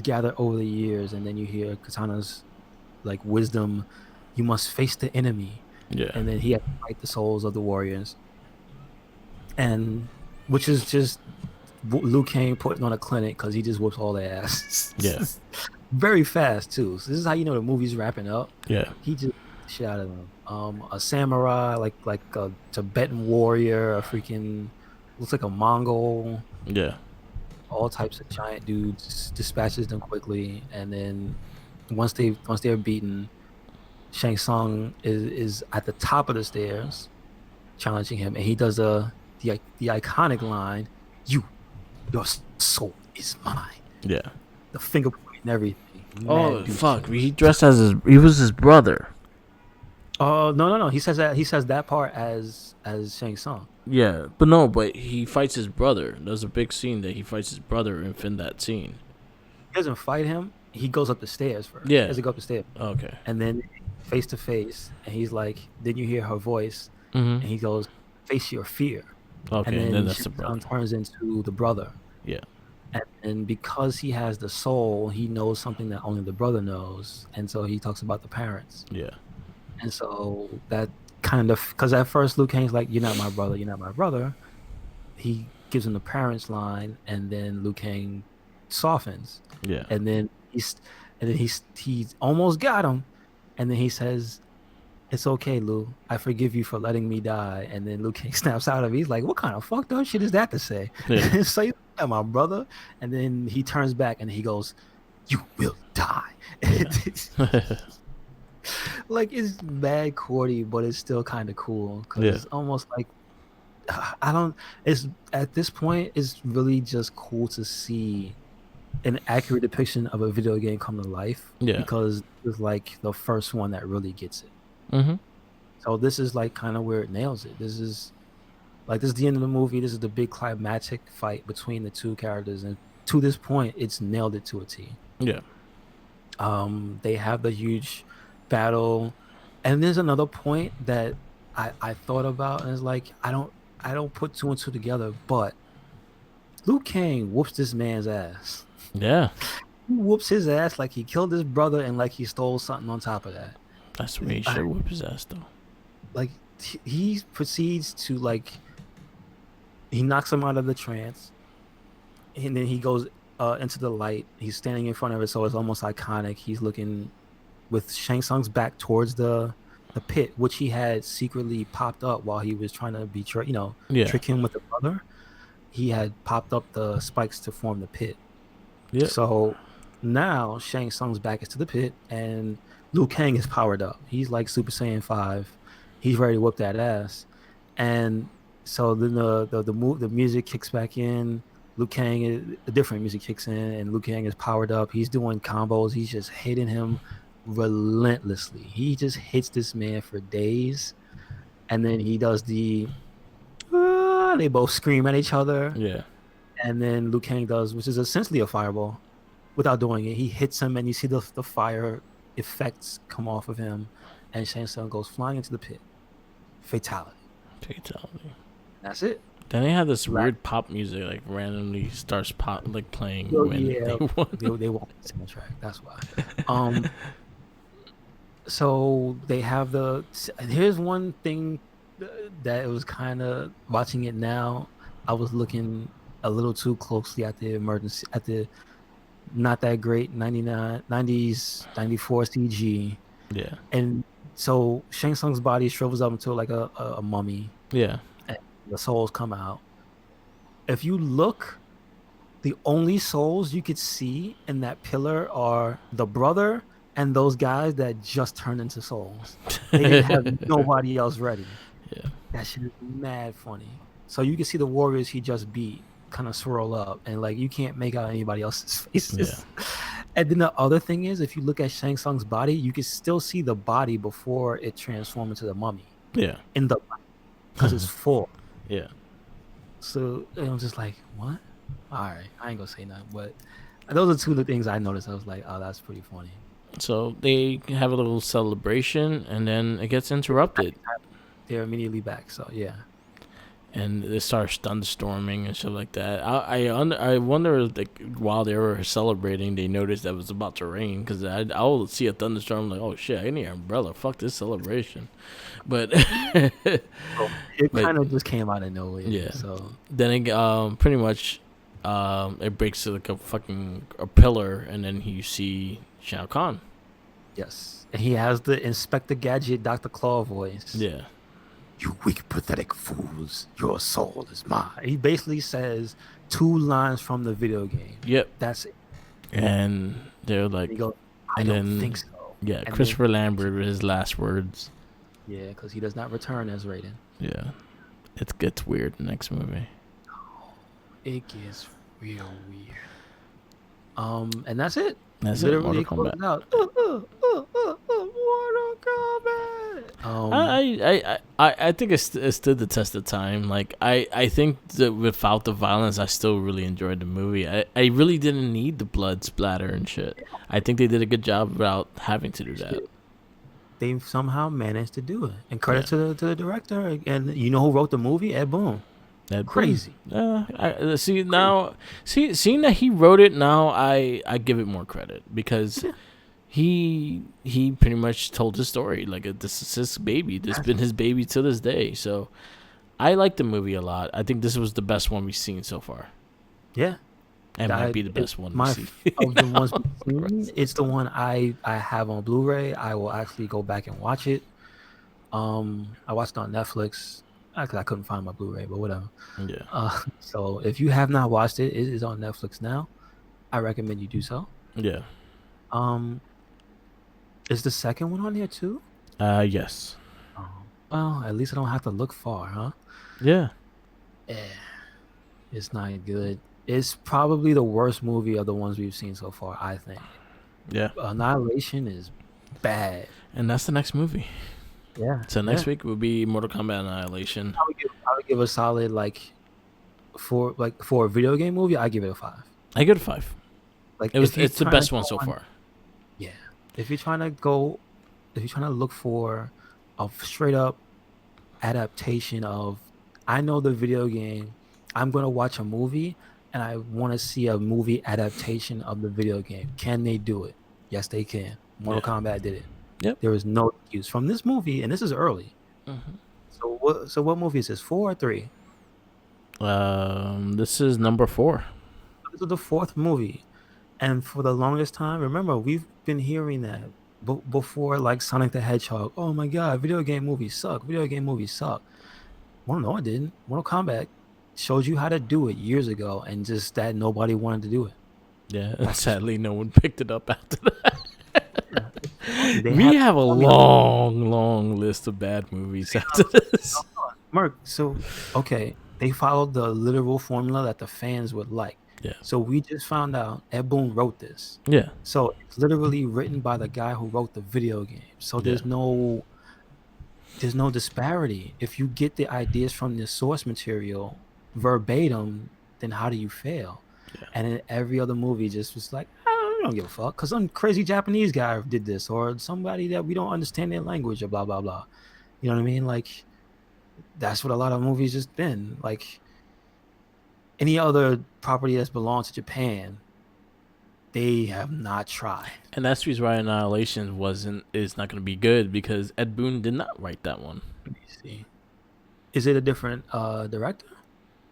gathered over the years, and then you hear Katana's like wisdom. You must face the enemy, Yeah. and then he had to fight the souls of the warriors, and which is just Liu Kang putting on a clinic because he just whoops all their Yeah. ass. Very fast too. So this is how you know the movie's wrapping up. Yeah. He just beat the shit out of them. A samurai, like a Tibetan warrior, a freaking looks like a Mongol, Yeah. all types of giant dudes, dispatches them quickly, and then once they're beaten, Shang Tsung is at the top of the stairs challenging him, and he does the iconic line, "You, your soul is mine." Yeah. The finger point and everything. Oh Mad fuck! douchey. He dressed as he was his brother. Oh no. He says that part as Shang Tsung. Yeah, but no, but he fights his brother. There's a big scene that he fights his brother in that scene. He doesn't fight him. He goes up the stairs first. He Yeah. has to go up the stairs, Okay. and then face to face, and he's like, "Didn't you hear her voice?" Mhm. And he goes, "Face your fear." And Okay, and then then that's the Shang Tsung brother. turns into the brother. Yeah. And because he has the soul, he knows something that only the brother knows, and so he talks about the parents. Yeah. And so that kind of, because at first Luke Kang's like, "You're not my brother, you're not my brother." He gives him the parents line, and then Luke Kang softens, Yeah. and then he's almost got him, and then he says, "It's okay, Lou. I forgive you for letting me die." And then Luke Kang snaps out of it. He's like, "What kind of fucked up shit is that to say?" Yeah. So you're not my brother. And then he turns back and he goes, "You will die." Yeah. Like it's bad cordy, but it's still kind of cool because Yeah. it's almost like I don't. It's at this point, it's really just cool to see an accurate depiction of a video game come to life Yeah. because it's like the first one that really gets it. Mhm. So this is like kind of where it nails it. This is the end of the movie. This is the big climactic fight between the two characters, and to this point, it's nailed it to a T. Yeah. They have the huge battle, and there's another point that I thought about, and it's like I don't put two and two together, but Liu Kang whoops this man's ass. Yeah. He whoops his ass like he killed his brother and like he stole something on top of that. That's where he should whip his ass though. Like he proceeds to like he knocks him out of the trance, and then he goes into the light. He's standing in front of it, so it's almost iconic. He's looking with Shang Tsung's back towards the pit, which he had secretly popped up while he was trying to betray, Yeah. trick him with the brother. He had popped up the spikes to form the pit. Yeah. So now Shang Tsung's back is to the pit, and Liu Kang is powered up. He's like Super Saiyan 5. He's ready to whoop that ass. And so then the music kicks back in. Liu Kang a different music kicks in, and Liu Kang is powered up. He's doing combos. He's just hitting him relentlessly. He just hits this man for days, and then he does the. They both scream at each other, Yeah. and then Liu Kang does, which is essentially a fireball, without doing it. He hits him, and you see the fire effects come off of him, and Shang Tsung goes flying into the pit. Fatality. Fatality. That's it. Then they had this weird pop music, like randomly starts pop like playing when Yeah, they won. they won't sing the track. That's why. So they have the. Here's one thing that it was kind of watching it now. I was looking a little too closely at the emergency at the not that great 90s 94 CG, Yeah. and so Shang Tsung's body shrivels up into like a mummy, Yeah. and the souls come out. If you look, the only souls you could see in that pillar are the brother and those guys that just turned into souls. They didn't have nobody else ready. Yeah. That shit is mad funny. So you can see the warriors he just beat kind of swirl up, and like you can't make out anybody else's faces. Yeah. And then the other thing is, if you look at Shang Tsung's body, you can still see the body before it transformed into the mummy Yeah. in the because it's full. Yeah. So I'm just like, what? All right, I ain't gonna say nothing, but those are two of the things I noticed. I was like, oh, that's pretty funny. So they have a little celebration, and then it gets interrupted, They're immediately back. So yeah, and it starts thunderstorming and shit like that. I wonder if, like, while they were celebrating, they noticed that it was about to rain, because I will see a thunderstorm like, oh shit, I need an umbrella. Fuck this celebration. But it kind of just came out of nowhere. Yeah. So then it pretty much it breaks like a pillar, and then you see Shao Kahn. Yes. And he has the Inspector Gadget Dr. Claw voice. Yeah. You weak, pathetic fools. Your soul is mine. He basically says 2 lines from the video game. Yep. That's it. And they're And like, he goes, I and don't then think so. yeah, And then, Christopher Lambert with his last words. yeah, because he does not return as Raiden. Yeah, it gets weird next movie. It gets real weird. And that's it. That's Literally it. Mortal closes Kombat. out. Mortal Kombat. I think it stood the test of time. Like I think that without the violence, I still really enjoyed the movie. I really didn't need the blood splatter and shit. I think they did a good job without having to do that. They somehow managed to do it, and credit to the director. And you know who wrote the movie? Ed Boon. Crazy. I see now. Seeing that he wrote it now, I give it more credit because he pretty much told his story. Like this is his baby. This has been his baby to this day. So I like the movie a lot. I think this was the best one we've seen so far. Yeah, and might be the best one we've seen. Of the ones we've seen, it's the one I have on Blu-ray. I will actually go back and watch it. I watched it on Netflix. Actually, I couldn't find my Blu-ray, but whatever. Yeah. So if you have not watched it, it is on Netflix now. I recommend you do so. Yeah. Is the second one on there too? Yes. Well, at least I don't have to look far, huh? Yeah. It's not good. It's probably the worst movie of the ones we've seen so far, I think. Yeah. Annihilation is bad. And that's the next movie. Yeah. So next week will be Mortal Kombat Annihilation. I would give a solid for a video game movie, I give it a 5. I give it a 5. It's the best one so far. Yeah. If you're trying to look for a straight up adaptation of, I know the video game, I'm gonna watch a movie and I want to see a movie adaptation of the video game. Can they do it? Yes, they can. Mortal Kombat did it. Yep. There is no excuse from this movie, and this is early. Mm-hmm. So what movie is this? 4 or 3? This is number 4. This is the 4th movie, and for the longest time, remember, we've been hearing that before, like Sonic the Hedgehog. Oh my God, video game movies suck. Video game movies suck. Well, no, it didn't. Mortal Kombat showed you how to do it years ago, and just that nobody wanted to do it. Yeah, sadly, no one picked it up after that. We have a long list of bad movies after this. Mark, so, okay, they followed the literal formula that the fans would like. Yeah. So we just found out Ed Boon wrote this. Yeah. So it's literally written by the guy who wrote the video game. So there's no disparity. If you get the ideas from the source material verbatim, then how do you fail? Yeah. And in every other movie just was like, I don't give a fuck, because some crazy Japanese guy did this, or somebody that we don't understand their language, or blah blah blah. You know what I mean? Like, that's what a lot of movies just been. Like, any other property that's belonged to Japan, they have not tried. And that's the reason why Annihilation is not going to be good, because Ed Boon did not write that one. Let me see. Is it a different director?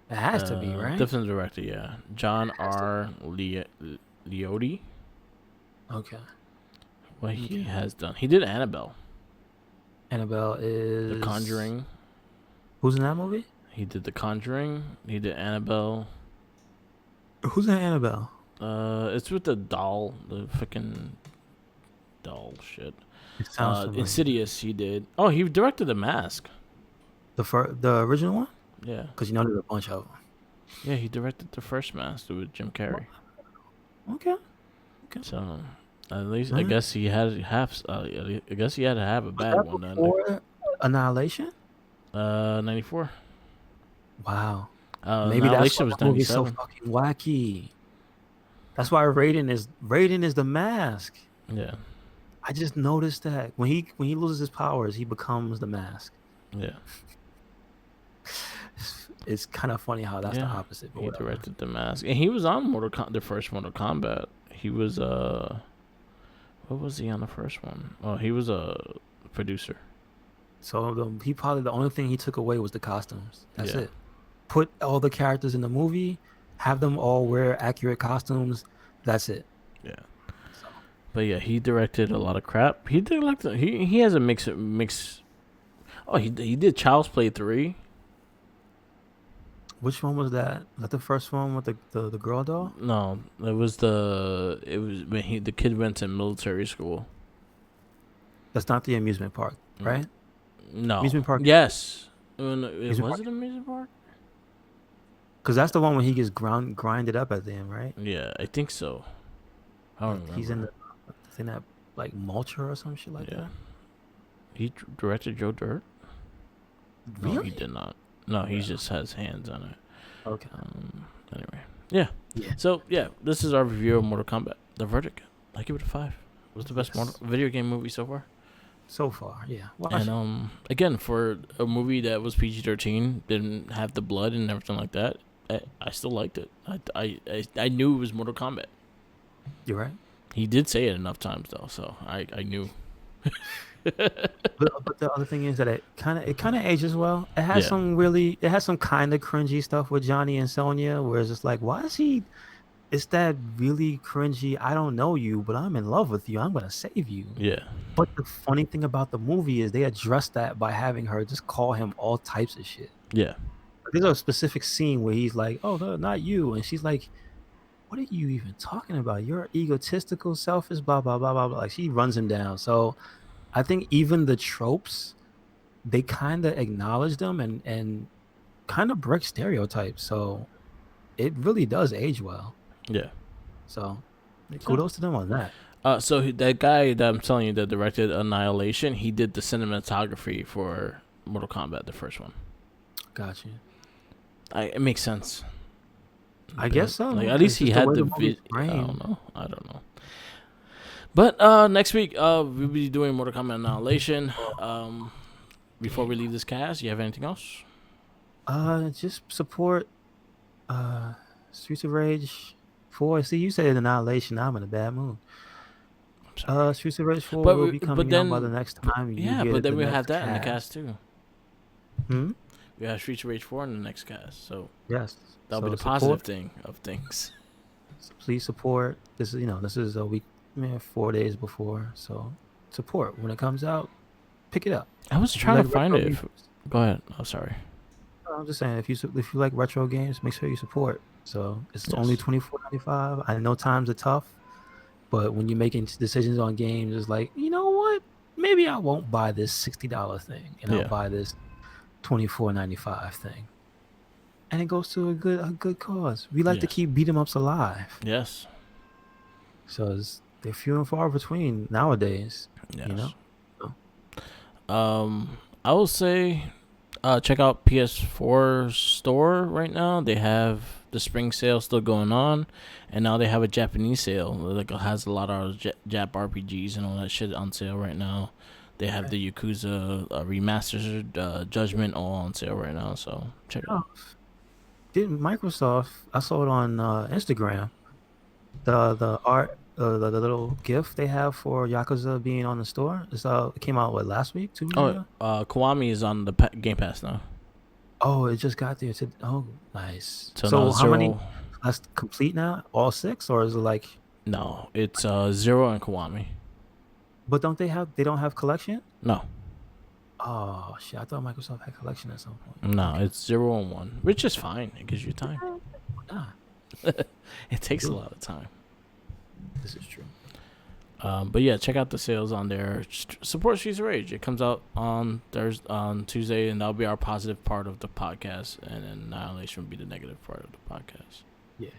It has to be, right? Different director, yeah. John R. Leotti. Okay. What he has done. He did Annabelle. Annabelle is... The Conjuring. Who's in that movie? He did The Conjuring. He did Annabelle. Who's in Annabelle? It's with the doll. The freaking doll shit. It sounds familiar. Insidious, he did. Oh, he directed The Mask. The original one? Yeah. Because you know there's a bunch of them. Yeah, he directed the first Mask with Jim Carrey. Okay. So, at least I guess he had to have a bad one then. Before Annihilation? 94. Wow. Maybe that's why the movie's so fucking wacky. That's why Raiden is the Mask. Yeah. I just noticed that when he loses his powers, he becomes the Mask. Yeah. It's kind of funny how that's the opposite. He directed The Mask, and he was on the first Mortal Kombat. He was what was he on the first one? Oh, he was a producer. So the only thing he took away was the costumes. That's it. Put all the characters in the movie, have them all wear accurate costumes. That's it. Yeah. So But yeah, he directed a lot of crap. He did like he has a mix. Oh, he did Child's Play 3. which one was that? Was that the first one with the girl doll? No, it was when the kid went to military school. That's not the amusement park, Mm, right? no. Amusement park. Yes. It Amusement was park. it amusement park? Because that's the one when he gets grinded up at the end, right? Yeah, I think so. I don't He's in remember. the thing that like mulcher or some shit like Yeah. that. He directed Joe Dirt? No, he Really? did not. No, he Yeah. just has hands on it. Okay. Anyway. Yeah. Yeah. So, yeah, this is our review of Mortal Kombat. The verdict. I give it a 5. It was the best Yes. video game movie so far. So far, yeah. Watch And it. again, for a movie that was PG-13, didn't have the blood and everything like that, I still liked it. I knew it was Mortal Kombat. You're right. He did say it enough times though, so I knew. But the other thing is that it kind of ages well. Yeah, It has some kind of cringy stuff with Johnny and Sonya, where it's just like, why is he? It's that really cringy. I don't know you, but I'm in love with you. I'm gonna save you. yeah, But the funny thing about the movie is they addressed that by having her just call him all types of shit. yeah, There's a specific scene where he's like, "Oh no, not you," and she's like, "What are you even talking about? You're egotistical, selfish, blah blah blah blah blah." Like she runs him down. So I think even the tropes they kind of acknowledge them and kind of break stereotypes. So it really does age well. yeah. So Makes sense. kudos to them on that. So that guy that I'm telling you that directed Annihilation, he did the cinematography for Mortal Kombat, the first one. Gotcha. It makes sense. I guess so. Like at least It's he just the had way the the movie's I framed. don't know. I don't know. But next week we'll be doing Mortal Kombat Annihilation. Before we leave this cast, you have anything else? Just support uh Streets of Rage 4. See, you said Annihilation. I'm in a bad mood. I'm sorry. Streets of Rage 4 But will be but coming out by the then, next time you yeah, get but it. then The we have next that in the cast cast. too. Hmm. We have Streets of Rage 4 in the next cast, so Yes. that'll be So the positive support. thing of things. Please support. This is a week, 4 days before. So support when it comes out. Pick it up. I was If you trying to like find retro it. games, Go ahead. Oh, sorry. I'm just saying if you like retro games, make sure you support. So it's only Yes. $24.95. I know times are tough, but when you're making decisions on games, it's like, you know what? Maybe I won't buy this $60 thing, and I'll Yeah. buy this $24.95 thing, and it goes to a good cause. We like to Yes. keep beat 'em ups alive, Yes. so they're few and far between nowadays. You Yes. know. So, I will say, check out PS4 store right now. They have the spring sale still going on, and now they have a Japanese sale. Like it has a lot of Jap RPGs and all that shit on sale right now. They have okay. the Yakuza remastered Judgment all on sale right now. So check it out. Oh, didn't Microsoft? I saw it on Instagram. The art, the little gift they have for Yakuza being on the store. It came out what, last week, 2 weeks Oh, ago. Kiwami is on the Game Pass now. Oh, it just got there. Oh, nice. So now So how many? Zero. That's complete now. All six, or is it like? No, it's Zero and Kiwami. But don't they have? They don't have collection. No, Oh shit! I thought Microsoft had collection at some point. no, Okay. it's 0 and 1, which is fine. It gives you time. Yeah, nah, It takes a do it. lot of time. This is true. But yeah, check out the sales on there. Support Streets of Rage. It comes out on Thursday, on Tuesday, and that'll be our positive part of the podcast, and then Annihilation will be the negative part of the podcast. Yeah.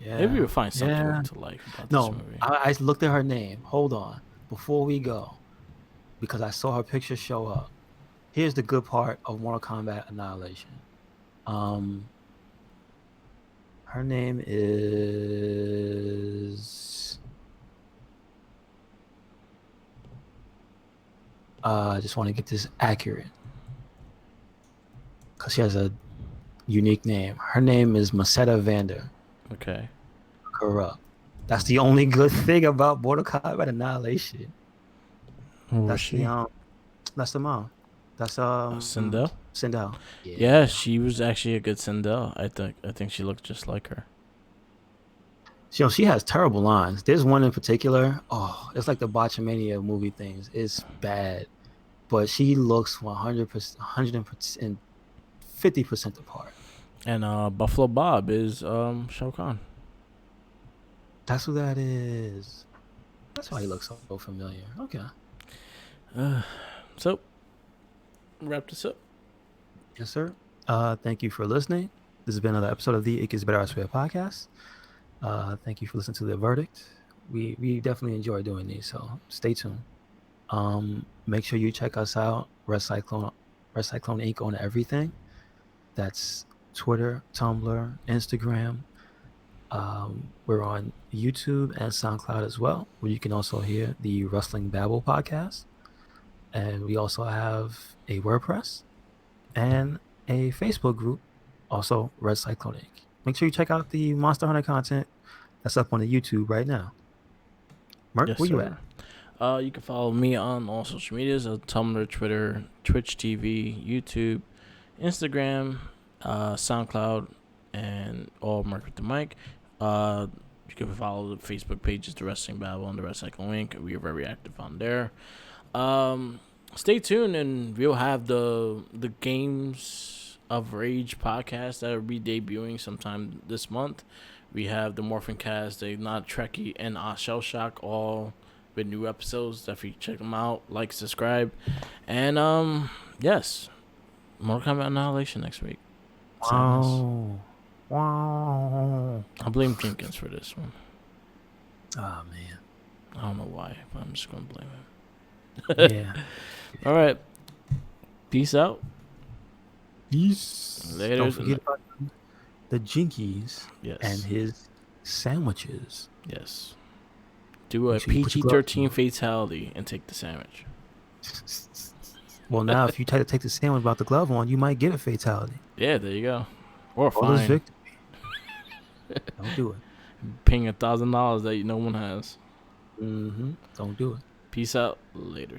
Yeah. Maybe we'll find something Yeah. to like about this No, movie. I looked at her name. Hold on, before we go, because I saw her picture show up. Here's the good part of Mortal Kombat Annihilation. Um, her name is. I just want to get this accurate because she has a unique name. Her name is Masetta Vander. Okay. Corrupt. That's the only good thing about Mortal Kombat Annihilation. Who was That's she? that's the mom. That's Sindel. Sindel. Yeah, Yeah. she was actually a good Sindel. I think she looked just like her. She has terrible lines. There's one in particular. Oh, it's like the Botchamania movie things. It's bad, but she looks 100%, 150% the part. And Buffalo Bob is Shao Kahn. That's who that is. That's why he looks so familiar. Okay. So wrap this up. Yes, sir. Thank you for listening. This has been another episode of the It Gets Better Elsewhere podcast. Thank you for listening to the verdict. We definitely enjoy doing these, so stay tuned. Make sure you check us out, Red Cyclone Inc. on everything. That's Twitter, Tumblr, Instagram. We're on YouTube and SoundCloud as well, where you can also hear the Rustling Babble podcast. And we also have a WordPress and a Facebook group, also Red Cyclone Inc. Make sure you check out the Monster Hunter content that's up on the YouTube right now. Mark, Yes, where you sir. at? You can follow me on all social medias: Tumblr, Twitter, Twitch TV, YouTube, Instagram, SoundCloud, and all Mark with the Mic. You can follow the Facebook pages, The Wrestling Babble and The Wrestling Inc. We are very active on there. Stay tuned, and we'll have the Games of Rage podcast that will be debuting sometime this month. We have the Morphin Cast, the Not Trekkie, and Shell Shock, all with new episodes. Definitely check them out. Like, subscribe, and yes, Mortal Kombat Annihilation next week. Sadness. Wow. I blame Jenkins for this one. Oh man. I don't know why, but I'm just gonna blame him. Yeah. All right. Peace out. Peace. Later. Don't forget about the Jinkies Yes. and his sandwiches. Yes. Do a Make sure you put your PG-13 gloves fatality and take the sandwich. Well, now if you try to take the sandwich without the glove on, you might get a fatality. Yeah, there you go. Or a All this fine. victory. Don't do it. Paying $1,000 that no one has. Don't do it. Peace out. Later.